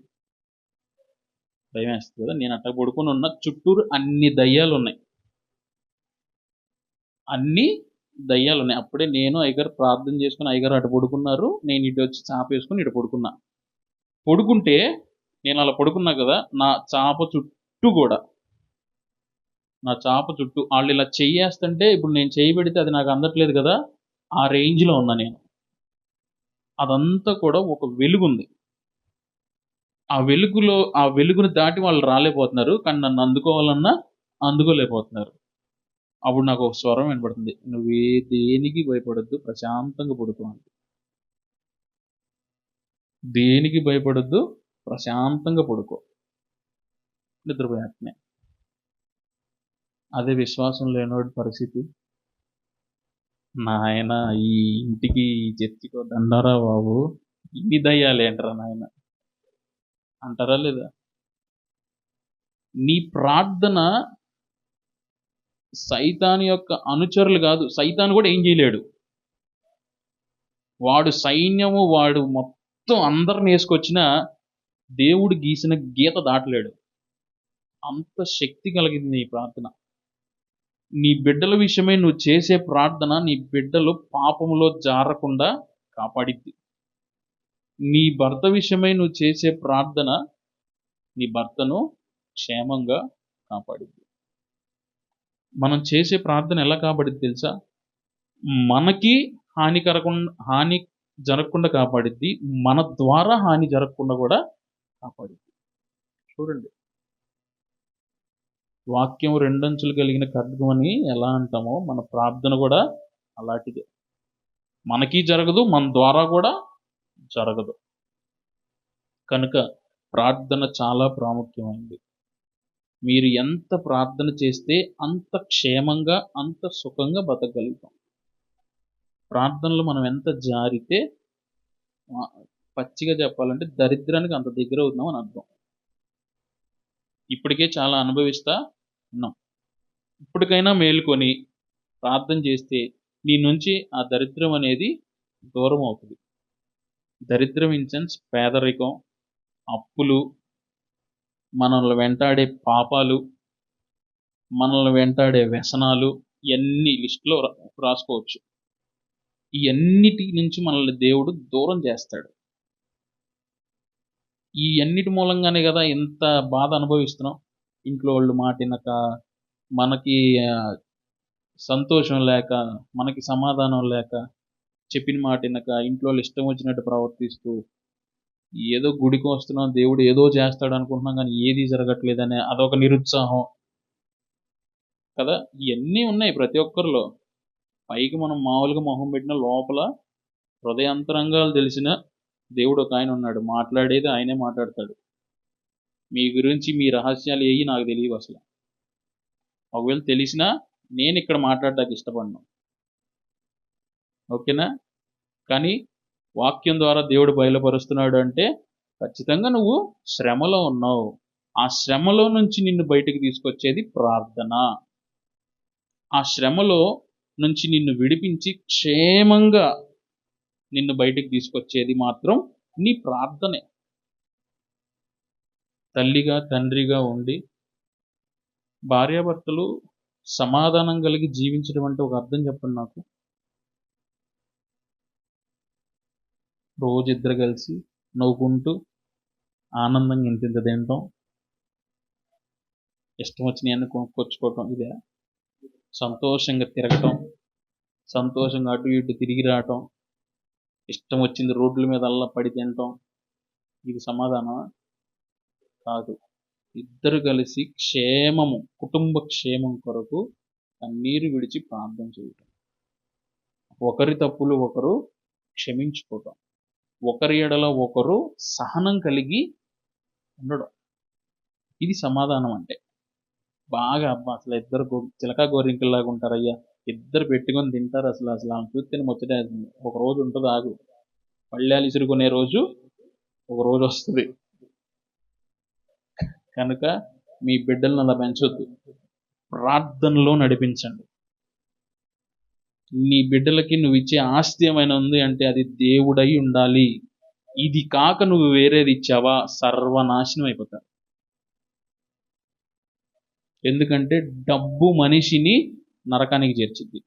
భయం వేస్తుంది కదా. నేను అట్లా పడుకొని ఉన్న, చుట్టూరు అన్ని దయ్యాలు ఉన్నాయి. అప్పుడే నేను అయ్యగారు ప్రార్థన చేసుకుని, అయ్యగారు అటు పడుకున్నారు, నేను ఇటు వచ్చి చాప వేసుకుని ఇటు పడుకున్నా. పడుకుంటే నేను అలా పడుకున్నా కదా, నా చాప చుట్టూ వాళ్ళు ఇలా చెయ్యేస్తుంటే, ఇప్పుడు నేను చెయ్యి పెడితే అది నాకు అందట్లేదు కదా, ఆ రేంజ్లో ఉన్నా నేను. అదంతా కూడా ఒక వెలుగుంది. ఆ వెలుగుని దాటి వాళ్ళు రాలేకపోతున్నారు, కానీ నన్ను అందుకోవాలన్నా అందుకోలేకపోతున్నారు. అప్పుడు నాకు ఒక స్వరం వినపడుతుంది, నువ్వు దేనికి భయపడొద్దు, ప్రశాంతంగా పడుకో. దేనికి భయపడొద్దు, ప్రశాంతంగా పడుకో. నిద్రపోయాటనే. అదే విశ్వాసం లేనివాడి పరిస్థితి. నాయన, ఈ ఇంటికి చర్చికో దండారా బాబు, ఇన్ని దయ్యాలేంటరా నాయన అంటారా లేదా? నీ ప్రార్థన సైతాను యొక్క అనుచరులు కాదు. సైతాను కూడా ఏం చేయలేడు. వాడు సైన్యము, వాడు మొత్తం అందరిని వేసుకొచ్చినా దేవుడు గీసిన గీత దాటలేడు. అంత శక్తి కలిగింది నీ ప్రార్థన. నీ బిడ్డల విషయమై నువ్వు చేసే ప్రార్థన నీ బిడ్డలు పాపంలో జారకుండా కాపాడిద్ది. నీ భర్త విషయమై నువ్వు చేసే ప్రార్థన నీ భర్తను క్షేమంగా కాపాడిద్ది. మనం చేసే ప్రార్థన ఎలా కాపాడిద్ది తెలుసా? మనకి హాని జరగకుండా కాపాడిద్ది, మన ద్వారా హాని జరగకుండా కూడా కాపాడిద్ది. చూడండి, వాక్యం 2 అంచులు కలిగిన ఖడ్గం అని ఎలా అంటామో, మన ప్రార్థన కూడా అలాంటిదే. మనకి జరగదు, మన ద్వారా కూడా జరగదు. కనుక ప్రార్థన చాలా ప్రాముఖ్యమైనది. మీరు ఎంత ప్రార్థన చేస్తే అంత క్షేమంగా, అంత సుఖంగా బతకగలుగుతాం. ప్రార్థనలో మనం ఎంత జారితే, పచ్చిగా చెప్పాలంటే దరిద్రానికి అంత దగ్గర అవుతున్నాం అని అర్థం. ఇప్పటికే చాలా అనుభవిస్తా ఉన్నాం. ఇప్పటికైనా మేలుకొని ప్రార్థన చేస్తే నీ నుంచి ఆ దరిద్రం అనేది దూరం అవుతుంది. దరిద్రం ఇన్ సెన్స్ పేదరికం, అప్పులు, మనల్ని వెంటాడే పాపాలు, మనల్ని వెంటాడే వ్యసనాలు, ఇవన్నీ లిస్టులో రాసుకోవచ్చు. ఇవన్నిటి నుంచి మనల్ని దేవుడు దూరం చేస్తాడు. ఈ అన్నిటి మూలంగానే కదా ఇంత బాధ అనుభవిస్తున్నాం. ఇంట్లో వాళ్ళు మాట వినక, మనకి సంతోషం లేక, మనకి సమాధానం లేక, చెప్పిన మాట వినక, ఇంట్లో వాళ్ళు ఇష్టం వచ్చినట్టు ప్రవర్తిస్తూ, ఏదో గుడికి వస్తున్నాం, దేవుడు ఏదో చేస్తాడు అనుకుంటున్నాం, కానీ ఏది జరగట్లేదనే అదొక నిరుత్సాహం కదా. ఇవన్నీ ఉన్నాయి ప్రతి ఒక్కరిలో. పైకి మనం మామూలుగా మొహం పెట్టిన లోపల హృదయాంతరంగాలు తెలిసిన దేవుడు ఒక ఆయన ఉన్నాడు. మాట్లాడేది ఆయనే మాట్లాడతాడు. మీ గురించి మీ రహస్యాలు ఏవి నాకు తెలియవు అసలు. ఒకవేళ తెలిసినా నేను ఇక్కడ మాట్లాడడానికి ఇష్టపడను. ఓకేనా? కానీ వాక్యం ద్వారా దేవుడు బయలుపరుస్తున్నాడు అంటే ఖచ్చితంగా నువ్వు శ్రమలో ఉన్నావు. ఆ శ్రమలో నుంచి నిన్ను బయటకు తీసుకొచ్చేది ప్రార్థన. ఆ శ్రమలో నుంచి నిన్ను విడిపించి క్షేమంగా నిన్ను బయటకు తీసుకొచ్చేది మాత్రం నీ ప్రార్థనే. తల్లిగా తండ్రిగా ఉండి భార్యాభర్తలు సమాధానం కలిగి జీవించడం అంటే ఒక అర్థం చెప్పండి నాకు. రోజు ఇద్దరు కలిసి నవ్వుకుంటూ ఆనందంగా ఇంత తినటం, ఇష్టం వచ్చినాయన్ని కొనుక్కొచ్చుకోవటం, ఇదే సంతోషంగా తిరగటం, సంతోషంగా అటు ఇటు తిరిగి రావటం, ఇష్టం వచ్చింది రోడ్ల మీద అల్లా పడి తినటం, ఇది సమాధానమా? కాదు. ఇద్దరు కలిసి క్షేమము, కుటుంబ క్షేమం కొరకు కన్నీరు విడిచి ప్రార్థన చేయటం, ఒకరి తప్పులు ఒకరు క్షమించుకోవటం, ఒకరి ఎడల ఒకరు సహనం కలిగి ఉండడం. ఇది సమాధానం అంటే. బాగా అబ్బా అసలు ఇద్దరు చిలకా గోరింకల్లాగా ఉంటారయ్యా, ఇద్దరు పెట్టుకొని తింటారు, అసలు అసలు ఆమె చూస్తే ముచ్చటే. ఒక రోజు ఉంటుంది, ఆగు, పళ్ళాలు ఇసురుకునే రోజు ఒక రోజు వస్తుంది. కనుక మీ బిడ్డలను అలా పెంచొద్దు, ప్రార్థనలో నడిపించండి. నీ బిడ్డలకి నువ్వు ఇచ్చే ఆస్తి ఏమైనా ఉంది అంటే అది దేవుడై ఉండాలి. ఇది కాక నువ్వు వేరేది ఇచ్చావా సర్వనాశనం అయిపోతారు. ఎందుకంటే డబ్బు మనిషిని నరకానికి చేర్చిద్ది.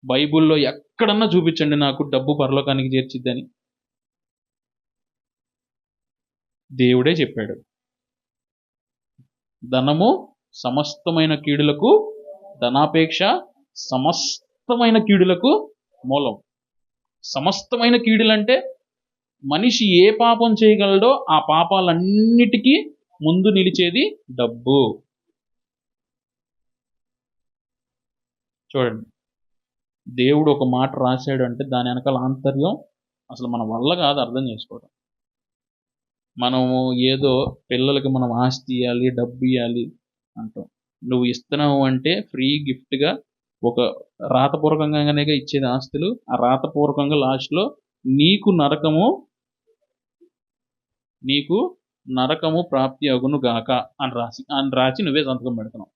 బైబిల్లో ఎక్కడన్నా చూపించండి నాకు డబ్బు పరలోకానికి చేర్చిద్దని. దేవుడే చెప్పాడు, ధనము సమస్తమైన కీడులకు, ధనాపేక్ష సమస్తమైన కీడులకు మూలం. సమస్తమైన కీడులంటే మనిషి ఏ పాపం చేయగలడో ఆ పాపాలన్నిటికీ ముందు నిలిచేది డబ్బు. చూడండి, దేవుడు ఒక మాట రాశాడు అంటే దాని వెనకాల ఆంతర్యం అసలు మన వల్ల కాదు అర్థం చేసుకోవడం. మనము ఏదో పిల్లలకి మనం ఆస్తి ఇవ్వాలి, డబ్బు ఇవ్వాలి అంటాం. నువ్వు ఇస్తున్నావు అంటే ఫ్రీ గిఫ్ట్గా ఒక రాతపూర్వకంగానే ఇచ్చేది ఆస్తులు. ఆ రాతపూర్వకంగా లాస్ట్లో నీకు నరకము ప్రాప్తి అగును గాక అని రాసి నువ్వే సంతకం పెడుతున్నావు.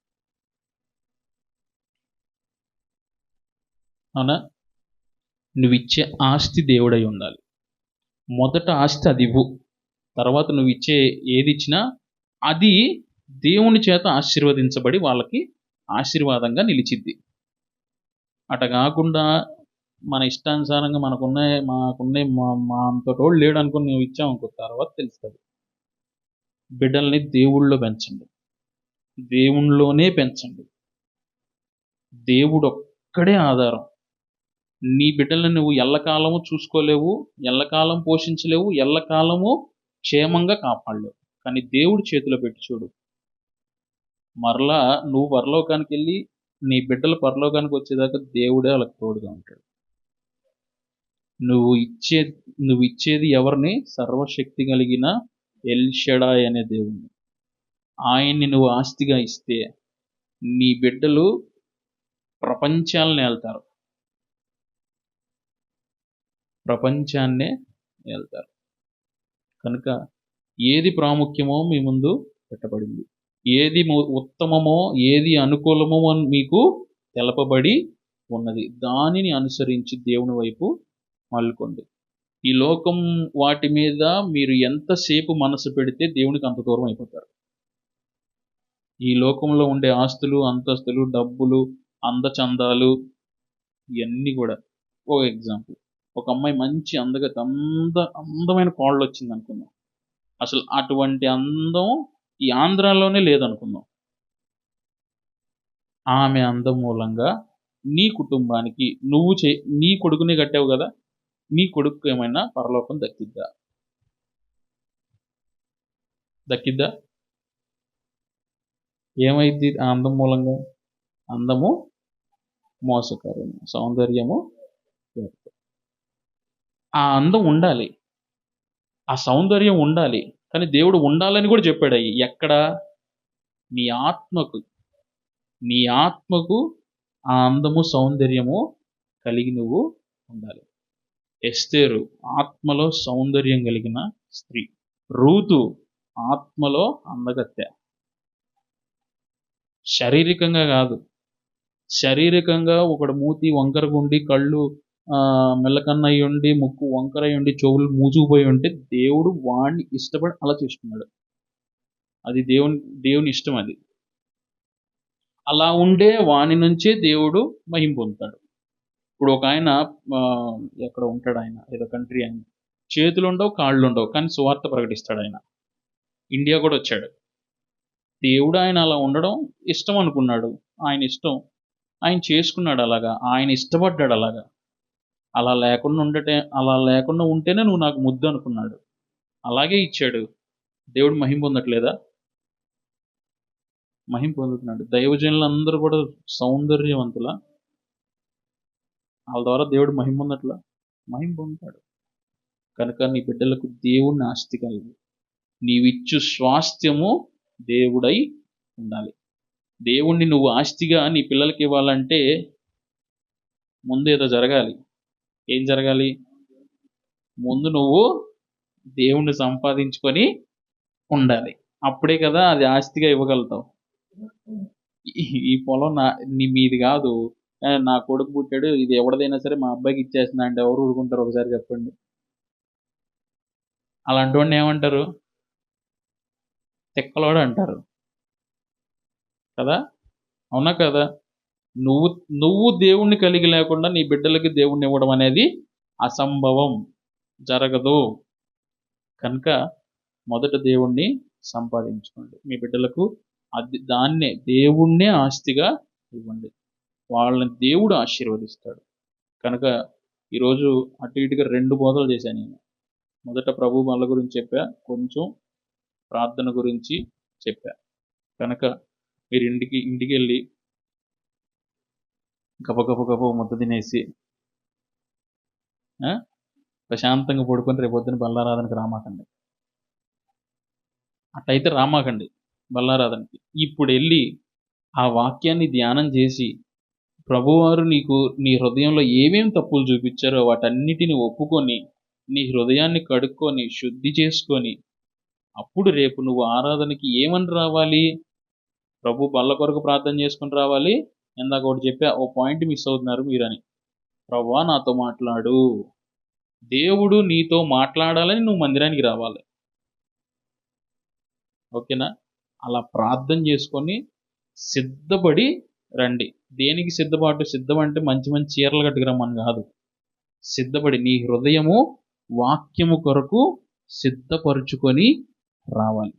అవునా? నువ్వు ఇచ్చే ఆస్తి దేవుడై ఉండాలి. మొదట ఆస్తి అది ఇవ్వు, తర్వాత నువ్వు ఇచ్చే ఏది ఇచ్చినా అది దేవుని చేత ఆశీర్వదించబడి వాళ్ళకి ఆశీర్వాదంగా నిలిచిద్ది. అట కాకుండా మన ఇష్టానుసారంగా మాకున్నే మా అంతటోడు లేడు అనుకుని నువ్వు ఇచ్చామనుకో, తర్వాత తెలుస్తుంది. బిడ్డల్ని దేవుళ్ళో పెంచండి, దేవుళ్ళలోనే పెంచండి. దేవుడు ఒక్కడే ఆధారం. నీ బిడ్డల్ని నువ్వు ఎల్లకాలము చూసుకోలేవు, ఎల్లకాలం పోషించలేవు, ఎల్లకాలము క్షేమంగా కాపాడలేవు. కానీ దేవుడి చేతిలో పెట్టి చూడు, మరలా నువ్వు పరలోకానికి వెళ్ళి నీ బిడ్డలు పరలోకానికి వచ్చేదాకా దేవుడే వాళ్ళకి తోడుగా ఉంటాడు. నువ్వు ఇచ్చేది ఎవరిని? సర్వశక్తి కలిగిన ఎల్ షడాయ్ అనే దేవుణ్ణి. ఆయన్ని నువ్వు ఆస్తిగా ఇస్తే నీ బిడ్డలు ప్రపంచాన్ని ఏళ్తారు, ప్రపంచాన్నే ఏళ్తారు. కనుక ఏది ప్రాముఖ్యమో మీ ముందు పెట్టబడింది, ఏది ఉత్తమమో ఏది అనుకూలమో అని మీకు తెలపబడి ఉన్నది. దానిని అనుసరించి దేవుని వైపు మళ్ళుకోండి. ఈ లోకం వాటి మీద మీరు ఎంతసేపు మనసు పెడితే దేవునికి అంత దూరం అయిపోతారు. ఈ లోకంలో ఉండే ఆస్తులు, అంతస్తులు, డబ్బులు, అందచందాలు ఇవన్నీ కూడా. ఒక ఎగ్జాంపుల్, ఒక అమ్మాయి మంచి అందమైన కోళ్ళు వచ్చింది అనుకుందాం. అసలు అటువంటి అందం ఈ ఆంధ్రాలోనే లేదనుకుందాం. ఆమె అందం మూలంగా నీ కుటుంబానికి నీ కొడుకుని కట్టావు కదా, నీ కొడుకు ఏమైనా పరలోకం దక్కిద్దా? ఏమైంది? ఆ అందం మూలంగా అందము మోసకరం, సౌందర్యము. ఆ అందం ఉండాలి, ఆ సౌందర్యం ఉండాలి, కానీ దేవుడు ఉండాలని కూడా చెప్పాడు. అయ్యి ఎక్కడ? నీ ఆత్మకు ఆ అందము సౌందర్యము కలిగి నువ్వు ఉండాలి. ఎస్తేరు ఆత్మలో సౌందర్యం కలిగిన స్త్రీ, రూతు ఆత్మలో అందగత్తె. శారీరకంగా కాదు. శారీరకంగా ఒకడు మూతి వంకరగుండి, కళ్ళు మెల్లకన్నయ్యి ఉండి, ముక్కు వంకరయ్యి ఉండి, చెవులు మూసుకుపోయి ఉంటే దేవుడు వాడిని ఇష్టపడి అలా చేసుకున్నాడు. అది దేవుని ఇష్టం. అది అలా ఉండే వాని నుంచే దేవుడు మహిమ పొందుతాడు. ఇప్పుడు ఒక ఆయన ఎక్కడ ఉంటాడు, ఆయన ఏదో కంట్రీ, ఆయన చేతులు ఉండవు, కాళ్ళు ఉండవు, కానీ సువార్త ప్రకటిస్తాడు. ఆయన ఇండియా కూడా వచ్చాడు. దేవుడు ఆయన అలా ఉండడం ఇష్టం అనుకున్నాడు. ఆయన ఇష్టం, ఆయన చేసుకున్నాడు అలాగా, ఆయన ఇష్టపడ్డాడు అలాగా. అలా లేకుండా ఉంటేనే నువ్వు నాకు ముద్దు అనుకున్నాడు, అలాగే ఇచ్చాడు. దేవుడు మహిమ పొందట్లేదా? మహిమ పొందుతున్నాడు. దైవజనులందరూ కూడా సౌందర్యవంతుల, వాళ్ళ ద్వారా దేవుడు మహిమ పొందట్లా, మహిమ పొందుతాడు. కనుక నీ బిడ్డలకు దేవుణ్ణి ఆస్తిగా ఇవ్వు. నీవిచ్చు స్వాస్థ్యము దేవుడై ఉండాలి. దేవుణ్ణి నువ్వు ఆస్తిగా నీ పిల్లలకి ఇవ్వాలంటే ముందు ఏదో జరగాలి. ఏం జరగాలి? ముందు నువ్వు దేవుణ్ణి సంపాదించుకొని ఉండాలి. అప్పుడే కదా అది ఆస్తిగా ఇవ్వగలుగుతావు. ఈ పొలం మీది కాదు, నా కొడుకు పుట్టాడు, ఇది ఎవరిదైనా సరే మా అబ్బాయికి ఇచ్చేస్తున్నా అంటే ఎవరు ఊరుకుంటారు? ఒకసారి చెప్పండి. అలాంటి వాడిని ఏమంటారు? తిక్కలోడు అంటారు కదా, అవునా కదా? నువ్వు దేవుణ్ణి కలిగి లేకుండా నీ బిడ్డలకి దేవుణ్ణి ఇవ్వడం అనేది అసంభవం, జరగదు. కనుక మొదట దేవుణ్ణి సంపాదించుకోండి. మీ బిడ్డలకు దాన్నే దేవుణ్ణే ఆస్తిగా ఇవ్వండి. వాళ్ళని దేవుడు ఆశీర్వదిస్తాడు. కనుక ఈరోజు అటు ఇటుగా 2 బోధలు చేశాను నేను. మొదట ప్రభు బల్ల గురించి చెప్పా, కొంచెం ప్రార్థన గురించి చెప్పా. కనుక మీరు ఇంటికి వెళ్ళి గబ ముద్ద తినేసి ప్రశాంతంగా పడుకొని రేపొద్దున బల్లారాధనకి రామాకండి. అట్టయితే రామాకండి బల్లారాధనకి. ఇప్పుడు వెళ్ళి ఆ వాక్యాన్ని ధ్యానం చేసి ప్రభువారు నీకు నీ హృదయంలో ఏమేం తప్పులు చూపించారో వాటన్నిటిని ఒప్పుకొని నీ హృదయాన్ని కడుక్కొని శుద్ధి చేసుకొని అప్పుడు రేపు నువ్వు ఆరాధనకి ఏమని రావాలి? ప్రభు బల్ల కొరకు ప్రార్థన చేసుకుని రావాలి. ఇందాక ఒకటి చెప్పా, ఓ పాయింట్ మిస్ అవుతున్నారు మీరని. ప్రభువా నాతో మాట్లాడు, దేవుడు నీతో మాట్లాడాలని నువ్వు మందిరానికి రావాలి. ఓకేనా? అలా ప్రార్థన చేసుకొని సిద్ధపడి రండి. దేనికి సిద్ధం అంటే మంచి మంచి చీరలు కట్టుకురమ్మని కాదు. సిద్ధపడి నీ హృదయము వాక్యము కొరకు సిద్ధపరుచుకొని రావాలి.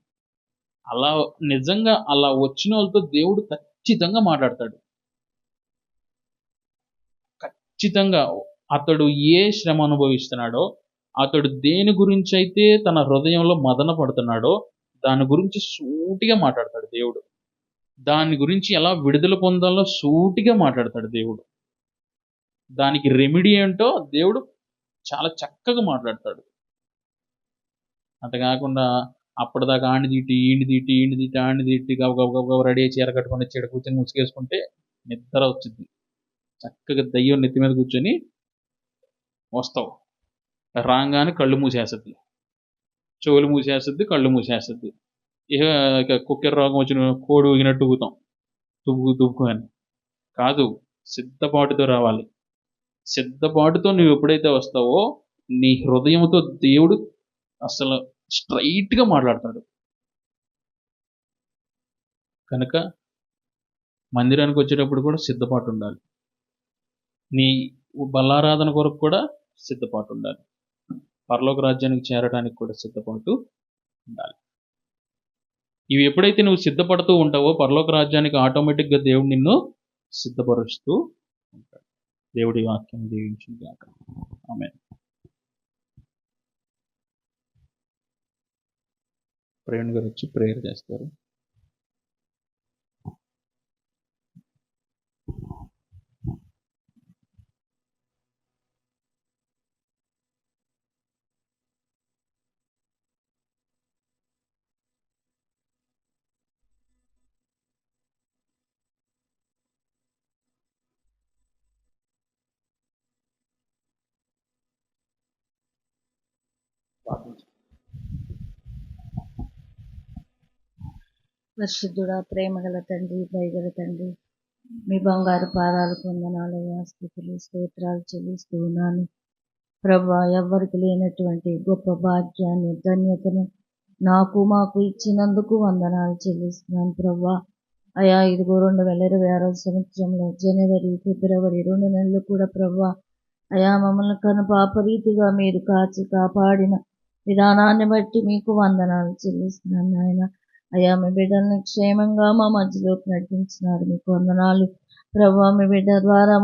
అలా నిజంగా అలా వచ్చిన వాళ్ళతో దేవుడు ఖచ్చితంగా మాట్లాడతాడు. ఖచ్చితంగా అతడు ఏ శ్రమ అనుభవిస్తున్నాడో, అతడు దేని గురించి అయితే తన హృదయంలో మదన పడుతున్నాడో దాని గురించి సూటిగా మాట్లాడతాడు దేవుడు. దాని గురించి ఎలా విడుదల పొందాలో సూటిగా మాట్లాడతాడు దేవుడు. దానికి రెమెడీ ఏంటో దేవుడు చాలా చక్కగా మాట్లాడతాడు. అంత కాకుండా అప్పటిదాకా ఆడిని తిట్టి గబ రెడీ అయ్యి చీర కట్టుకొని చీడ కూర్చొని ముసుగేసుకుంటే నిద్ర వచ్చింది. చక్కగా దయ్యం నెత్తి మీద కూర్చొని వస్తావు. రాగానే కళ్ళు మూసేస్తుంది, చెవులు మూసేస్తుంది, కళ్ళు మూసేస్తుంది. ఇక కుక్కెర రోగం వచ్చిన కోడి ఊగినట్టు ఊగుతాం, తువ్వుకు అని కాదు. సిద్ధపాటుతో రావాలి. సిద్ధపాటుతో నువ్వు ఎప్పుడైతే వస్తావో నీ హృదయంతో దేవుడు అసలు స్ట్రైట్గా మాట్లాడతాడు. కనుక మందిరానికి వచ్చేటప్పుడు కూడా సిద్ధపాటు ఉండాలి. నీ బల్లారాధన కొరకు కూడా సిద్ధపాటు ఉండాలి. పరలోక రాజ్యానికి చేరడానికి కూడా సిద్ధపాటు ఉండాలి. ఇవి ఎప్పుడైతే నువ్వు సిద్ధపడుతూ ఉంటావో పరలోక రాజ్యానికి ఆటోమేటిక్గా దేవుడు నిన్ను సిద్ధపరుస్తూ ఉంటాడు. దేవుడి వాక్యం దీవించింది గాక. ఆమేన్. ప్రవీణ్ గారు వచ్చి ప్రేయర్ చేస్తారు.
పరిశుద్ధుడా, ప్రేమగల తండ్రి, దయగల తండ్రి, మీ బంగారు పాదాలకు వందనాలయ్యా, స్తుతులు స్తోత్రాలు చెల్లిస్తూ ఉన్నాను ప్రభువా. ఎవ్వరికి లేనటువంటి గొప్ప భాగ్యాన్ని, ధన్యతను నాకు మాకు ఇచ్చినందుకు వందనాలు చెల్లిస్తున్నాను ప్రభువా. అయా ఇదిగో 2026 సంవత్సరంలో జనవరి, ఫిబ్రవరి 2 నెలలు కూడా ప్రభువా అయా మమ్మల్ని కనుపాపరీతిగా మీరు కాచి కాపాడిన విధానాన్ని బట్టి మీకు వందనాలు చెల్లిస్తున్నాను నాయన. అయ్యా మీ బిడ్డల్ని క్షేమంగా మా మధ్యలోకి నడిపించినారు, మీకు వందనాలు ప్రభువా. మీ బిడ్డ ద్వారా